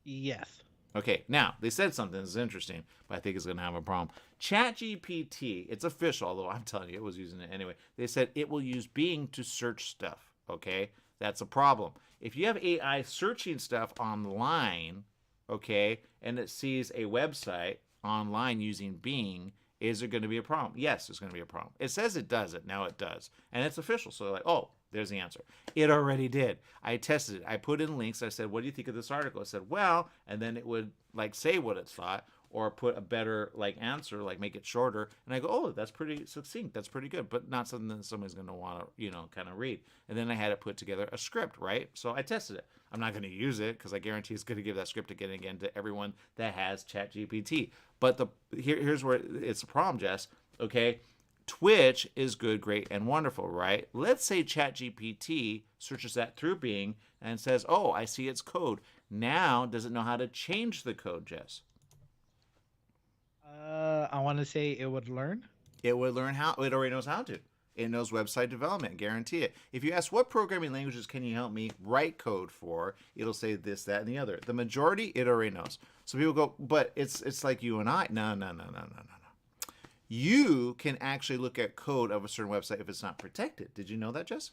Yes. Okay, now, they said something that's interesting, but I think it's going to have a problem. ChatGPT, it's official, although I'm telling you, it was using it anyway. They said it will use Bing to search stuff, okay? That's a problem. If you have AI searching stuff online, okay, and it sees a website online using Bing, is there going to be a problem? Yes, there's going to be a problem. It says it doesn't. Now it does. And it's official. So they're like, oh, there's the answer. It already did. I tested it. I put in links. I said, what do you think of this article? I said, well, and then it would like say what it thought or put a better like answer, like make it shorter. And I go, oh, that's pretty succinct. That's pretty good, but not something that somebody's going to want to, kind of read. And then I had it put together a script, right? So I tested it. I'm not going to use it because I guarantee it's going to give that script again to everyone that has ChatGPT. But here's where it's a problem, Jess. Okay, Twitch is good, great, and wonderful, right? Let's say ChatGPT searches that through Bing and says, oh, I see its code. Now, does it know how to change the code, Jess? I want to say it would learn. It would learn how. It already knows how to. It knows website development, guarantee it. If you ask what programming languages can you help me write code for, it'll say this, that, and the other. The majority, it already knows. So people go, but it's like you and I. No. You can actually look at code of a certain website if it's not protected. Did you know that, Jess?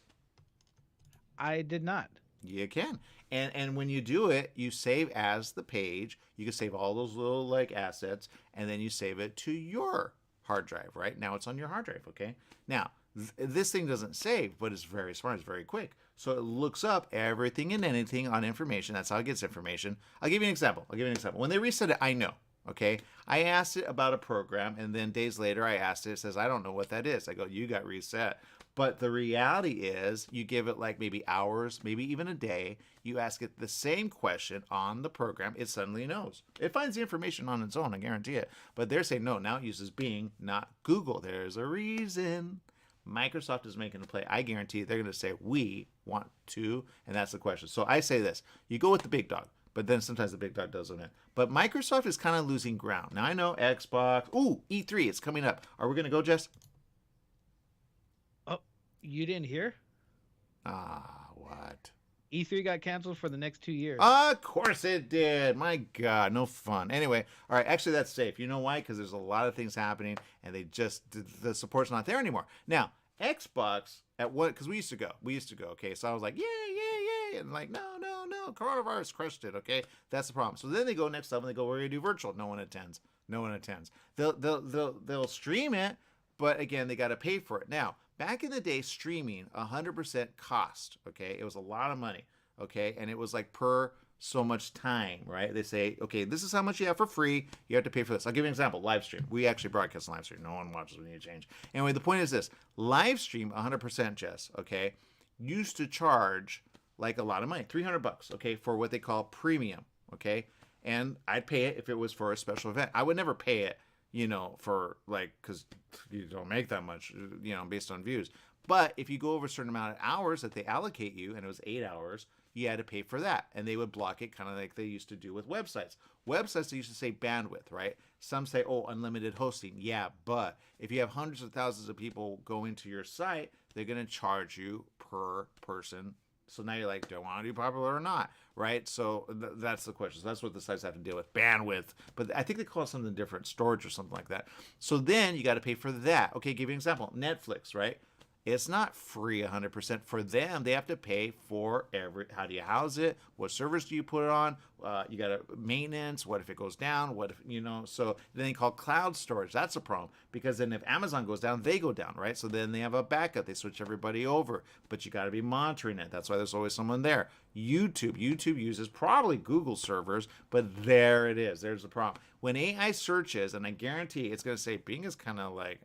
I did not. You can. And when you do it, you save as the page. You can save all those little like assets, and then you save it to your hard drive, right? Now it's on your hard drive, okay? Now, this thing doesn't save, but it's very smart. It's very quick. So it looks up everything and anything on information. That's how it gets information. I'll give you an example. When they reset it, I know. Okay, I asked it about a program, and then days later I asked it. It says, I don't know what that is. I go, you got reset. But the reality is you give it like maybe hours, maybe even a day. You ask it the same question on the program. It suddenly knows. It finds the information on its own, I guarantee it. But they're saying, no, now it uses Bing, not Google. There's a reason. Microsoft is making a play. I guarantee they're going to say, we want to, and that's the question. So I say this. You go with the big dog. But then sometimes the big dog doesn't it. But Microsoft is kind of losing ground. Now I know Xbox. Ooh, E3, it's coming up. Are we going to go, Jess? Oh, you didn't hear? What? E3 got canceled for the next 2 years. Of course it did. My God, no fun. Anyway, all right, actually that's safe. You know why? Because there's a lot of things happening, and the support's not there anymore. Now, Xbox, because we used to go, okay? So I was like, yay, and like, no, coronavirus crushed it, okay? That's the problem. So then they go next level and they go, we're gonna do virtual. No one attends. They'll stream it, but again, they got to pay for it. Now, back in the day, streaming 100% cost, okay? It was a lot of money, okay? And it was like per so much time, right? They say, okay, this is how much you have for free. You have to pay for this. I'll give you an example. Live stream. We actually broadcast live stream. No one watches. We need to change. Anyway, the point is this. Live stream, 100%, Jess, okay, used to charge like a lot of money, $300, okay, for what they call premium, okay? And I'd pay it if it was for a special event. I would never pay it, for like, because you don't make that much, based on views. But if you go over a certain amount of hours that they allocate you, and it was 8 hours, you had to pay for that. And they would block it kind of like they used to do with websites. Websites, they used to say bandwidth, right? Some say, oh, unlimited hosting. Yeah, but if you have hundreds of thousands of people going to your site, they're going to charge you per person. So now you're like, do I want to do popular or not? Right? So that's the question. So that's what the sites have to deal with, bandwidth. But I think they call it something different, storage or something like that. So then you got to pay for that. Okay, give you an example. Netflix, right? It's not free 100% for them. They have to pay for how do you house it? What servers do you put it on? You got to maintenance. What if it goes down? What if, so then they call cloud storage. That's a problem because then if Amazon goes down, they go down, right? So then they have a backup. They switch everybody over, but you got to be monitoring it. That's why there's always someone there. YouTube uses probably Google servers, but there it is. There's the problem. When AI searches, and I guarantee it's going to say Bing is kind of like,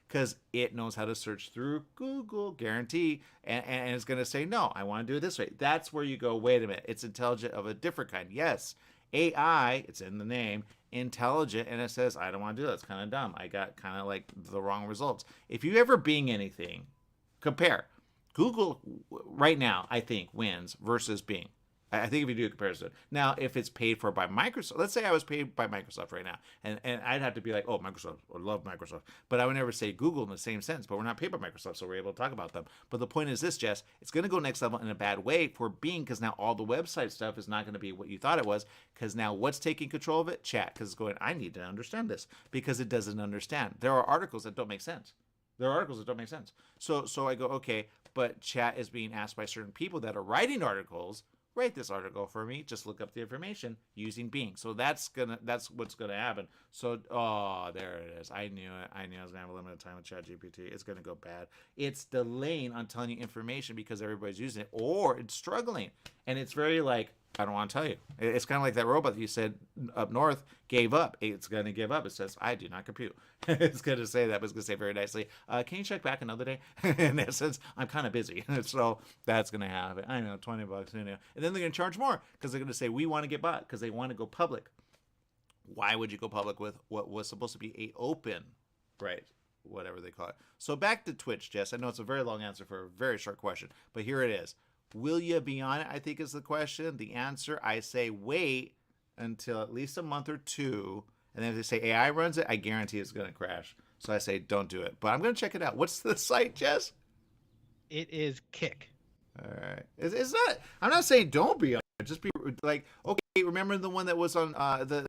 because it knows how to search through Google, guarantee, and it's going to say, no, I want to do it this way. That's where you go, wait a minute, it's intelligent of a different kind. Yes, AI, it's in the name, intelligent, and it says, I don't want to do that. It's kind of dumb. I got kind of like the wrong results. If you ever Bing anything, compare. Google right now, I think, wins versus Bing. I think if you do a comparison. Now, if it's paid for by Microsoft, let's say I was paid by Microsoft right now, and I'd have to be like, oh, Microsoft, I love Microsoft. But I would never say Google in the same sense, but we're not paid by Microsoft, so we're able to talk about them. But the point is this, Jess, it's going to go next level in a bad way for Bing, because now all the website stuff is not going to be what you thought it was, because now what's taking control of it? Chat, because it's going, I need to understand this, because it doesn't understand. There are articles that don't make sense. There are articles that don't make sense. So I go, okay, but chat is being asked by certain people that are writing articles. Write this article for me. Just look up the information using Bing. So that's what's gonna happen. So there it is. I knew it. I knew I was gonna have a limited time with ChatGPT. It's gonna go bad. It's delaying on telling you information because everybody's using it, or it's struggling, and it's very like, I don't want to tell you. It's kind of like that robot that you said up north gave up. It's going to give up. It says, I do not compute. It's going to say that, but it's going to say very nicely, can you check back another day? In essence, I'm kind of busy. So that's going to happen. I know, $20. And then they're going to charge more because they're going to say, we want to get bought because they want to go public. Why would you go public with what was supposed to be a open, right? Whatever they call it. So back to Twitch, Jess. I know it's a very long answer for a very short question, but here it is. Will you be on it, I think is the question. The answer, I say wait until at least a month or two. And then if they say AI runs it, I guarantee it's going to crash. So I say don't do it. But I'm going to check it out. What's the site, Jess? It is Kick. All right. It's not, I'm not saying don't be on it. Just be like, okay, remember the one that was on the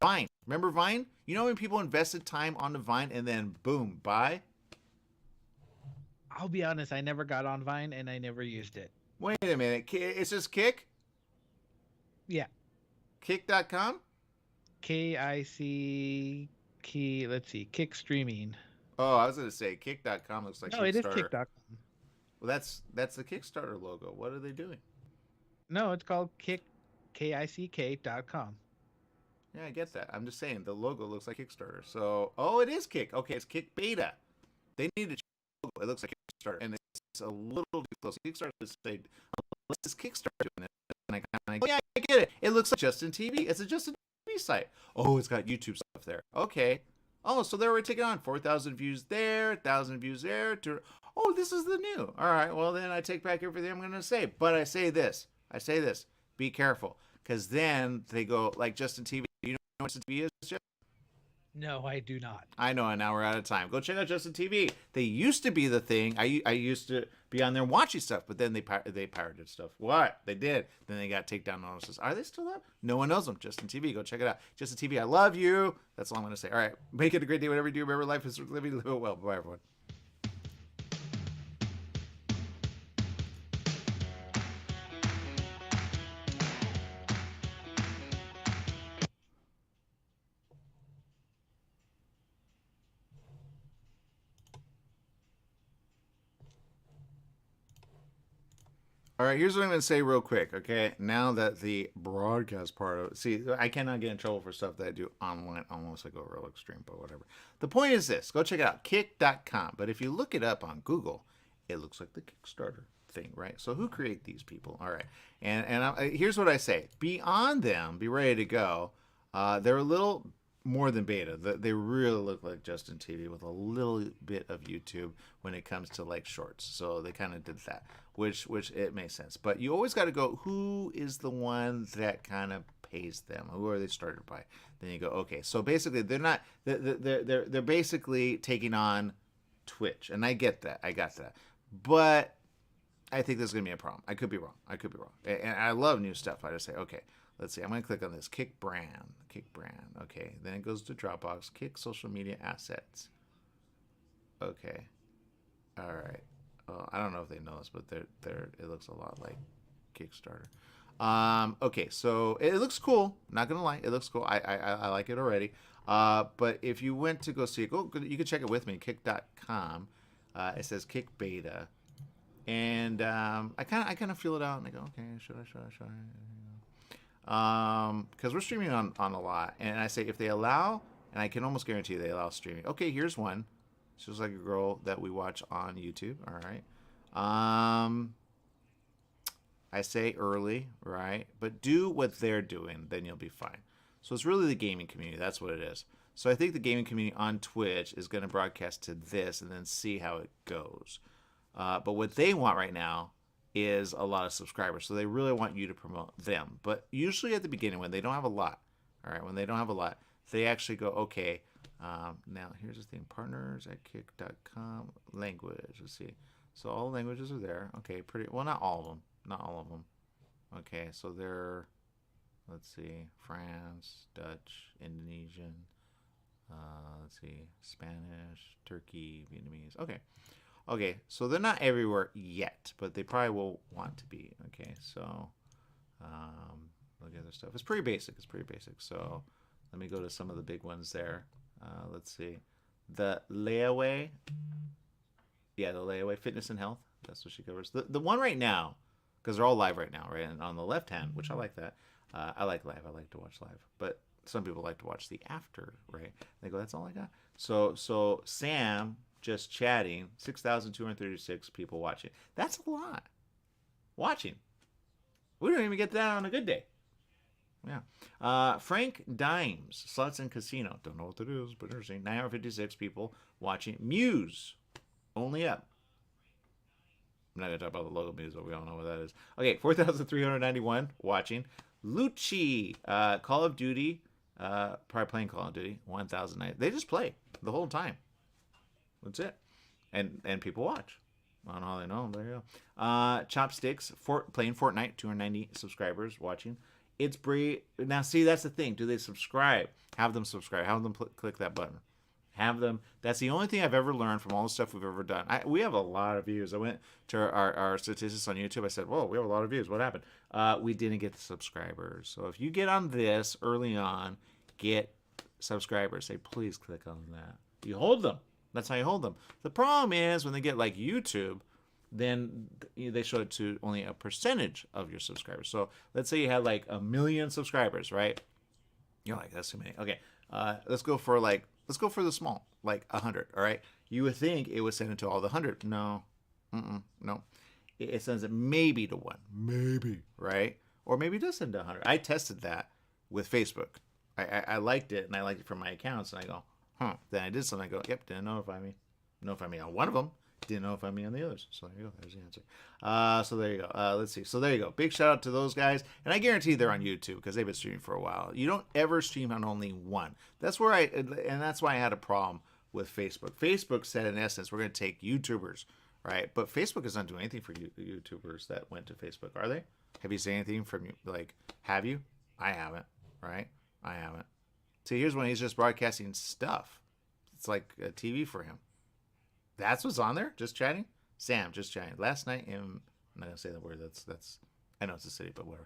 Vine. Remember Vine? You know when people invested time on the Vine and then boom, bye? I'll be honest, I never got on Vine and I never used it. Wait a minute. It's just Kick? Yeah. Kick.com? K-I-C... Let's see. Kick Streaming. Oh, I was going to say Kick.com looks like no, Kickstarter. it is Kick.com. Well, that's the Kickstarter logo. What are they doing? No, it's called Kick, Kick.com. Yeah, I get that. I'm just saying the logo looks like Kickstarter. So, oh, it is Kick. Okay, it's Kick Beta. They need to change the logo. It looks like Kickstarter, and it's a little too close. Kickstarter is say, "Let's just Kickstarter doing it." And I kind of, yeah, I get it. It looks like Justin TV. It's a Justin TV site. Oh, it's got YouTube stuff there. Okay. Oh, so they're already taking on 4,000 views there, 1,000 views there. Oh, this is the new. All right. Well, then I take back everything I'm going to say. But I say this. Be careful, because then they go like Justin TV. Do you know what Justin TV is, Jeff? No, I do not. I know, and now we're out of time. Go check out Justin TV. They used to be the thing. I used to be on there watching stuff, but then they pirated stuff. What? They did. Then they got takedown notices. Are they still up? No one knows them. Justin TV. Go check it out. Justin TV, I love you. That's all I'm going to say. All right. Make it a great day. Whatever you do, remember life is living. Live it well. Bye, everyone. All right, here's what I'm going to say real quick, okay? Now that the broadcast part of it, see, I cannot get in trouble for stuff that I do online, almost like go real extreme, but whatever. The point is this, go check it out, kick.com. But if you look it up on Google, it looks like the Kickstarter thing, right? So who create these people? All right, and here's what I say. Beyond them, be ready to go. They're a little more than beta. They really look like Justin TV with a little bit of YouTube when it comes to like shorts. So they kind of did that, which it makes sense. But you always got to go, who is the one that kind of pays them? Who are they started by? Then you go, okay. So basically, they're not. They're basically taking on Twitch, and I get that. I got that. But I think there's gonna be a problem. I could be wrong. And I love new stuff. I just say, okay. Let's see. I'm going to click on this. Kick brand. Okay. Then it goes to Dropbox. Kick social media assets. Okay. All right. I don't know if they know this, but it looks a lot like Kickstarter. Okay. So it looks cool. Not going to lie. It looks cool. I like it already. But if you went to go see it, you can check it with me. Kick.com. It says Kick Beta. And I kind of feel it out and I go, okay, should I? Because we're streaming on a lot, and I say if they allow, and I can almost guarantee they allow streaming. Okay, here's one. She looks like a girl that we watch on YouTube. All right. I say early, right? But do what they're doing, then you'll be fine. So it's really the gaming community. That's what it is. So I think the gaming community on Twitch is going to broadcast to this and then see how it goes. But what they want right now is a lot of subscribers. So they really want you to promote them. But usually at the beginning, when they don't have a lot, all right, when they don't have a lot, they actually go, okay, now here's the thing, partners at kick.com, language, let's see. So all languages are there. Okay, well, not all of them. Okay, so they're, let's see, France, Dutch, Indonesian, let's see, Spanish, Turkey, Vietnamese. Okay, so they're not everywhere yet, but they probably will want to be. Okay, so look at other stuff. It's pretty basic. So let me go to some of the big ones there. Let's see. The layaway. Yeah, the layaway, fitness and health. That's what she covers. The one right now, because they're all live right now, right? And on the left hand, which I like that. I like live. I like to watch live. But some people like to watch the after, right? They go, that's all I got. So Sam just chatting, 6,236 people watching. That's a lot. Watching. We don't even get that on a good day. Yeah. Frank Dimes, Slots and Casino. Don't know what that is, but interesting. 956 people watching. Muse, only up. I'm not going to talk about the logo Muse, but we all know what that is. Okay, 4,391 watching. Lucci, Call of Duty, probably playing Call of Duty, 1,009. They just play the whole time. That's it. And people watch. I don't know how they know. There you go. Chopsticks, playing Fortnite, 290 subscribers watching. It's Bree. Now, see, that's the thing. Do they subscribe? Have them subscribe. Have them click that button. Have them. That's the only thing I've ever learned from all the stuff we've ever done. We have a lot of views. I went to our statistics on YouTube. I said, whoa, we have a lot of views. What happened? We didn't get the subscribers. So if you get on this early on, get subscribers. Say, please click on that. You hold them. That's how you hold them. The problem is when they get like YouTube, then they show it to only a percentage of your subscribers. So let's say you had like 1 million subscribers, right? You're like, that's too many. Okay, let's go for the small, like 100. All right. You would think it would send it to all the 100. No, no. It sends it maybe to 1, maybe, right? Or maybe it does send to 100. I tested that with Facebook. I liked it, and I liked it from my accounts, and I go, Then I did something. I go, yep, didn't notify me. Notify me on one of them. Didn't notify me on the others. So there you go. There's the answer. So there you go. Let's see. So there you go. Big shout out to those guys. And I guarantee they're on YouTube because they've been streaming for a while. You don't ever stream on only one. That's where and that's why I had a problem with Facebook. Facebook said, in essence, we're going to take YouTubers, right? But Facebook is not doing anything for YouTubers that went to Facebook, are they? Have you seen anything from you? Like, have you? I haven't, right? I haven't. See, here's when he's just broadcasting stuff. It's like a TV for him. That's what's on there? Just chatting? Sam, just chatting. Last night in... I'm not going to say that word. That's... I know it's a city, but whatever.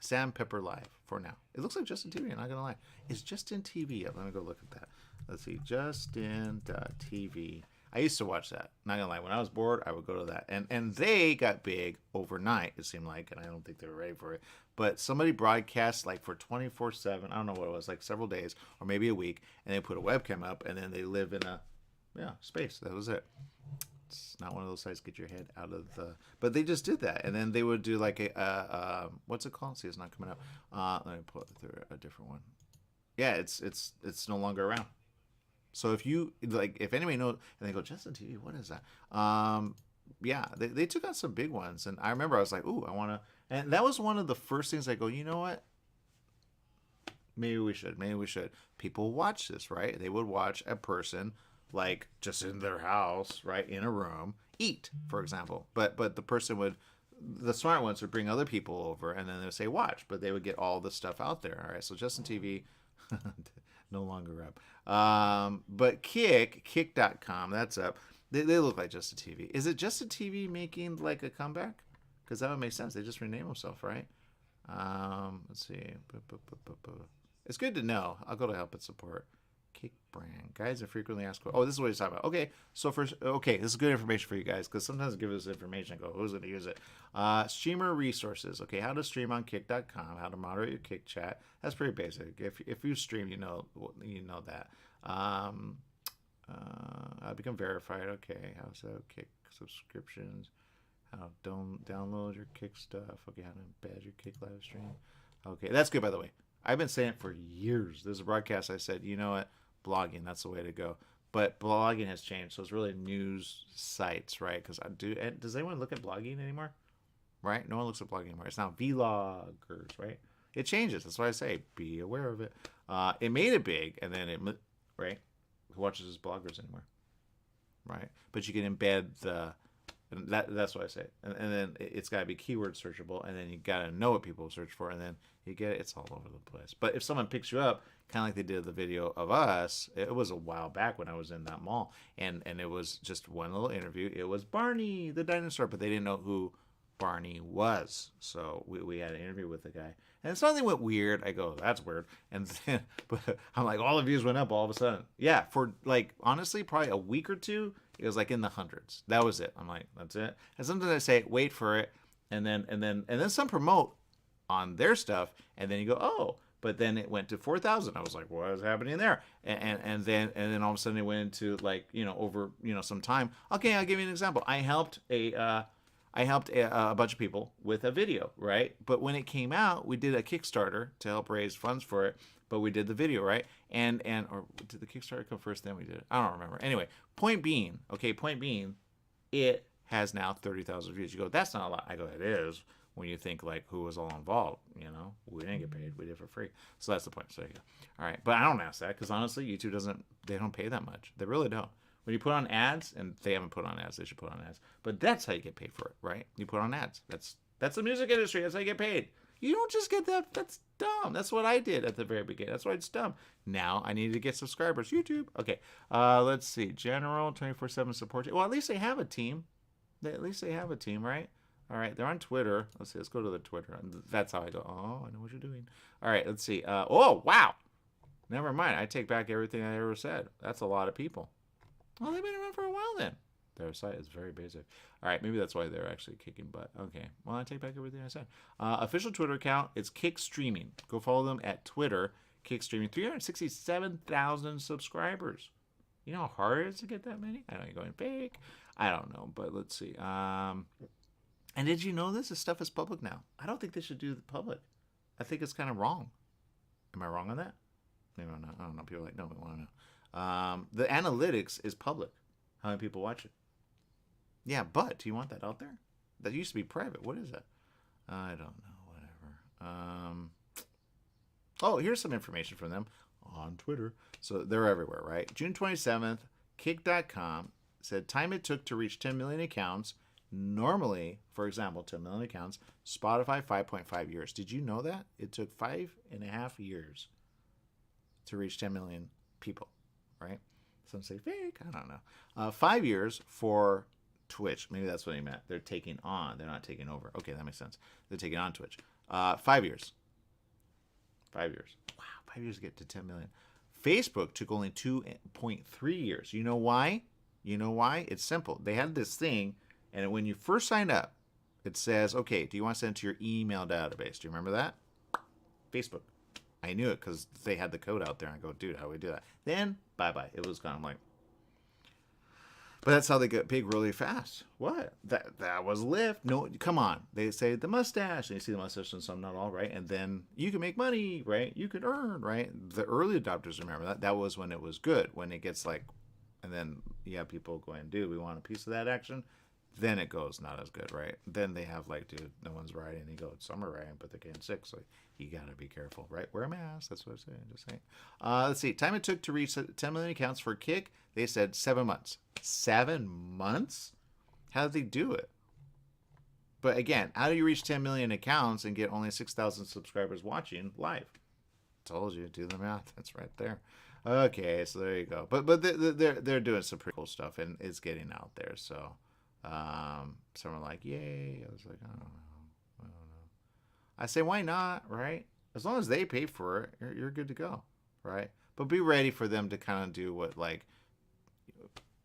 Sam Pepper Live for now. It looks like Justin TV, I'm not going to lie. Is Justin TV up? Let me go look at that. Let's see. Justin.TV. I used to watch that. Not going to lie. When I was bored, I would go to that. And they got big overnight, it seemed like, and I don't think they were ready for it. But somebody broadcast like for 24/7. I don't know what it was, like several days or maybe a week. And they put a webcam up, and then they live in a... space. That was it. It's not one of those sites get your head out of the... But they just did that. And then they would do like a... what's it called? See, it's not coming up. Let me pull it through a different one. Yeah, it's no longer around. So if you... like, if anybody knows... And they go, Justin TV, what is that? Yeah, they took on some big ones. And I remember I was like, ooh, I want to... And that was one of the first things I go, you know what? Maybe we should. People watch this, right? They would watch a person... like just in their house, right, in a room, eat, for example. But the person would, the smart ones would bring other people over, and then they would say watch, but they would get all the stuff out there. All right, so Justin TV, no longer up. But Kick.com, that's up. They look like Justin TV. Is it Justin TV making like a comeback? Because that would make sense. They just rename themselves, right? Let's see. It's good to know. I'll go to help and support. Kick brand. Guys are frequently asked, oh, this is what he's talking about. Okay, so this is good information for you guys because sometimes it gives us information. I go, who's going to use it? Streamer resources. Okay, how to stream on Kick.com, how to moderate your Kick chat. That's pretty basic. If you stream, you know that. Become verified. Okay, how to Kick subscriptions. How don't download your Kick stuff. Okay, how to embed your Kick live stream. Okay, that's good, by the way. I've been saying it for years. There's a broadcast I said, you know what? Blogging, that's the way to go. But blogging has changed, so it's really news sites, right? Because does anyone look at blogging anymore? Right? No one looks at blogging anymore. It's now vloggers, right? It changes. That's why I say be aware of it. It made it big, and then right? Who watches bloggers anymore? Right? But you can embed And that's what I say. And then it's got to be keyword searchable, and then you got to know what people search for, and then you get it. It's all over the place. But if someone picks you up, kind of like they did the video of us, it was a while back when I was in that mall, and it was just one little interview. It was Barney the dinosaur, but they didn't know who Barney was. So we had an interview with the guy. And something went weird. I go, that's weird. And then, but I'm like, all the views went up all of a sudden. Yeah, for like, honestly, probably a week or two, it was like in the hundreds. That was it. I'm like, that's it. And sometimes I say, wait for it. And then some promote on their stuff. And then you go, oh, but then it went to 4,000. I was like, what is happening there? And then all of a sudden it went into like, over, some time. Okay, I'll give you an example. I helped a bunch of people with a video, right? But when it came out, we did a Kickstarter to help raise funds for it. But we did the video, right? Or did the Kickstarter come first? Then we did it. I don't remember. Anyway, point being, it has now 30,000 views. You go, that's not a lot. I go, it is. When you think like who was all involved, we didn't get paid. We did it for free. So that's the point. So yeah. All right, but I don't ask that because honestly, YouTube they don't pay that much. They really don't. When you put on ads, and they haven't put on ads, they should put on ads. But that's how you get paid for it, right? You put on ads. That's the music industry. That's how you get paid. You don't just get that. That's dumb. That's what I did at the very beginning. That's why it's dumb. Now I need to get subscribers. YouTube. Okay. Let's see. General 24/7 support. Well, at least they have a team. At least they have a team, right? All right. They're on Twitter. Let's see. Let's go to the Twitter. That's how I go. Oh, I know what you're doing. All right. Let's see. Oh, wow. Never mind. I take back everything I ever said. That's a lot of people. Well, they've been around for a while then. Their site is very basic. All right, maybe that's why they're actually kicking butt. Okay, well, I take back everything I said. Official Twitter account, it's Kick Streaming. Go follow them at Twitter, Kick Streaming. 367,000 subscribers. You know how hard it is to get that many? I know you're going fake. I don't know, but let's see. And did you know this? This stuff is public now. I don't think they should do the public. I think it's kind of wrong. Am I wrong on that? Maybe I'm not. I don't know. People are like, no, we want to know. The analytics is public. How many people watch it? Yeah, but do you want that out there? That used to be private. What is that? I don't know. Whatever. Oh, here's some information from them on Twitter. So they're everywhere, right? June 27th, kick.com said time it took to reach 10 million accounts. Normally, for example, 10 million accounts. Spotify, 5.5 years. Did you know that? It took 5.5 years to reach 10 million people. Right? Some say fake. I don't know. 5 years for Twitch. Maybe that's what he meant. They're taking on. They're not taking over. Okay, that makes sense. They're taking on Twitch. 5 years. 5 years. Wow, 5 years to get to 10 million. Facebook took only 2.3 years. You know why? It's simple. They had this thing, and when you first sign up, it says, okay, do you want to send it to your email database? Do you remember that? Facebook. I knew it because they had the code out there. And I go, dude, how do we do that? Then, bye-bye. It was gone. I'm like, but that's how they get big really fast. What? That was Lyft. No, come on. They say the mustache. And you see the mustache and some, not all, right? And then you can make money, right? You can earn, right? The early adopters remember that. That was when it was good. When it gets like, and then you have people going, dude, we want a piece of that action. Then it goes not as good, right? Then they have like, dude, no one's riding. And you go, some are riding, but they're getting sick. So you got to be careful, right? Wear a mask. That's what I'm saying. Just saying. Let's see. Time it took to reach 10 million accounts for Kick. They said 7 months. 7 months? How did they do it? But again, how do you reach 10 million accounts and get only 6,000 subscribers watching live? Told you, do the math. That's right there. Okay, so there you go. But they're doing some pretty cool stuff, and it's getting out there. So some are like, yay. I was like, I don't know. I say, why not, right? As long as they pay for it, you're good to go, right? But be ready for them to kind of do what, like,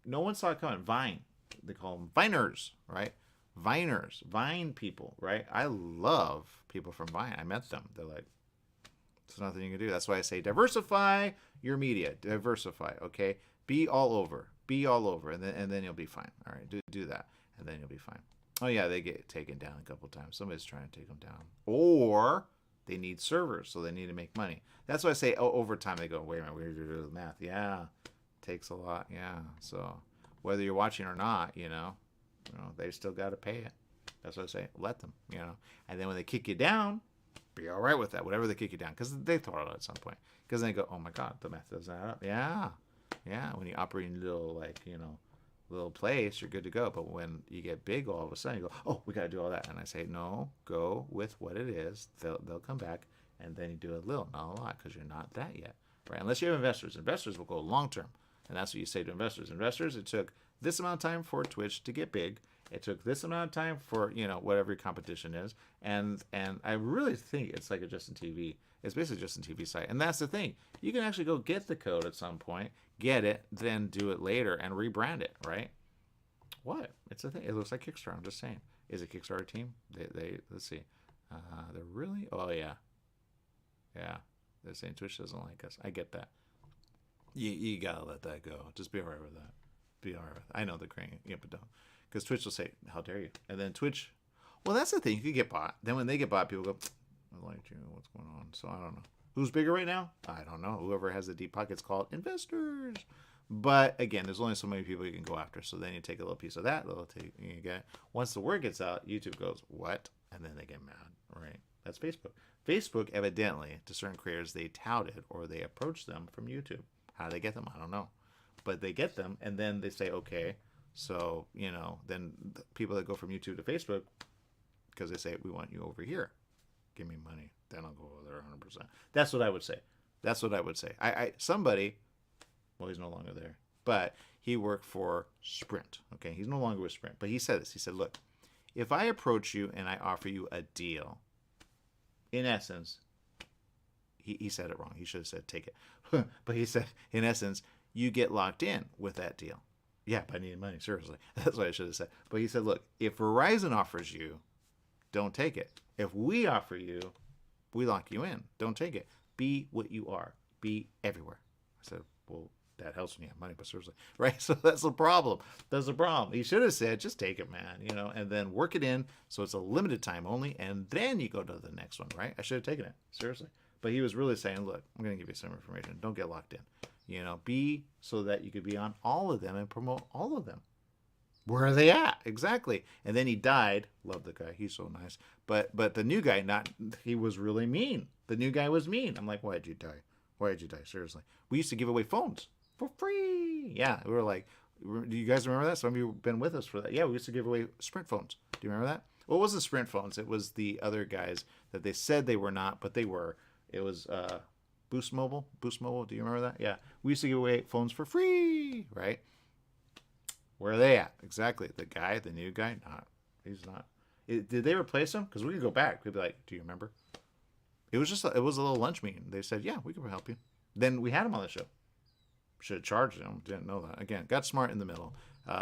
no one saw it coming. Vine. They call them Viners, right? Viners. Vine people, right? I love people from Vine. I met them. They're like, there's nothing you can do. That's why I say diversify your media. Diversify, okay? Be all over. Be all over. And then you'll be fine. All right, do that. And then you'll be fine. Oh, yeah, they get taken down a couple times. Somebody's trying to take them down. Or they need servers, so they need to make money. That's why I say, over time, they go, wait a minute, we have to do the math. Yeah, takes a lot, yeah. So whether you're watching or not, they still got to pay it. That's what I say, let them, And then when they kick you down, be all right with that, whatever they kick you down, because they throw it out at some point. Because then they go, oh, my God, the math doesn't add up. Yeah, when you operate in little, like, little place, you're good to go. But when you get big, all of a sudden you go, oh, we got to do all that. And I say, no, go with what it is. They'll come back, and then you do a little, not a lot, because you're not that yet, right? Unless you have investors. Investors will go long term, and that's what you say to investors. Investors, it took this amount of time for Twitch to get big. It took this amount of time for, whatever your competition is. And I really think it's like a Justin TV. It's basically just a TV site. And that's the thing. You can actually go get the code at some point, get it, then do it later and rebrand it, right? What? It's a thing. It looks like Kickstarter. I'm just saying. Is it Kickstarter team? They let's see. They're really, oh yeah. Yeah. They're saying Twitch doesn't like us. I get that. You gotta let that go. Just be all right with that. Be all right with that. I know they're cranking it, but don't. Because Twitch will say, how dare you? And then Twitch, well, that's the thing. You could get bought. Then when they get bought, people go, I like you. What's going on? So I don't know. Who's bigger right now? I don't know. Whoever has the deep pockets called investors. But again, there's only so many people you can go after. So then you take a little piece of that. You get, once the word gets out, YouTube goes, what? And then they get mad, right? That's Facebook. Facebook, evidently, to certain creators, they touted or they approached them from YouTube. How do they get them? I don't know. But they get them, and then they say, okay. So, then the people that go from YouTube to Facebook, because they say, we want you over here. Give me money. Then I'll go over there 100%. That's what I would say. That's what I would say. Somebody, well, he's no longer there, but he worked for Sprint. Okay, he's no longer with Sprint. But he said this. He said, look, if I approach you and I offer you a deal, in essence, he said it wrong. He should have said take it. But he said, in essence, you get locked in with that deal. Yeah, but I need money, seriously. That's what I should have said. But he said, look, if Verizon offers you, don't take it. If we offer you, we lock you in. Don't take it. Be what you are. Be everywhere. I said, well, that helps when you have money, but seriously, right? So that's the problem. That's the problem. He should have said, just take it, man, and then work it in so it's a limited time only, and then you go to the next one, right? I should have taken it, seriously. But he was really saying, look, I'm going to give you some information. Don't get locked in. Be so that you could be on all of them and promote all of them. Where are they at? Exactly. And then he died. Love the guy. He's so nice. But the new guy, he was really mean. The new guy was mean. I'm like, why did you die? Why did you die? Seriously. We used to give away phones for free. Yeah. We were like, do you guys remember that? Some of you have been with us for that. Yeah, we used to give away Sprint phones. Do you remember that? Well, it wasn't Sprint phones. It was the other guys that they said they were not, but they were. It was Boost Mobile. Boost Mobile. Do you remember that? Yeah. We used to give away phones for free, right? Where are they at? Exactly. The guy, the new guy, he's not. Did they replace him? Because we could go back. We'd be like, do you remember? It was a little lunch meeting. They said, yeah, we can help you. Then we had him on the show. Should have charged him. Didn't know that. Again, got smart in the middle.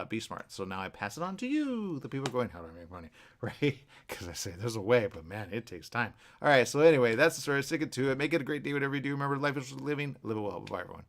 Be smart. So now I pass it on to you. The people are going, how do I make money? Right? Because I say there's a way, but man, it takes time. All right. So anyway, that's the story. Stick it to it. Make it a great day, whatever you do. Remember, life is living. Live it well. Bye, everyone.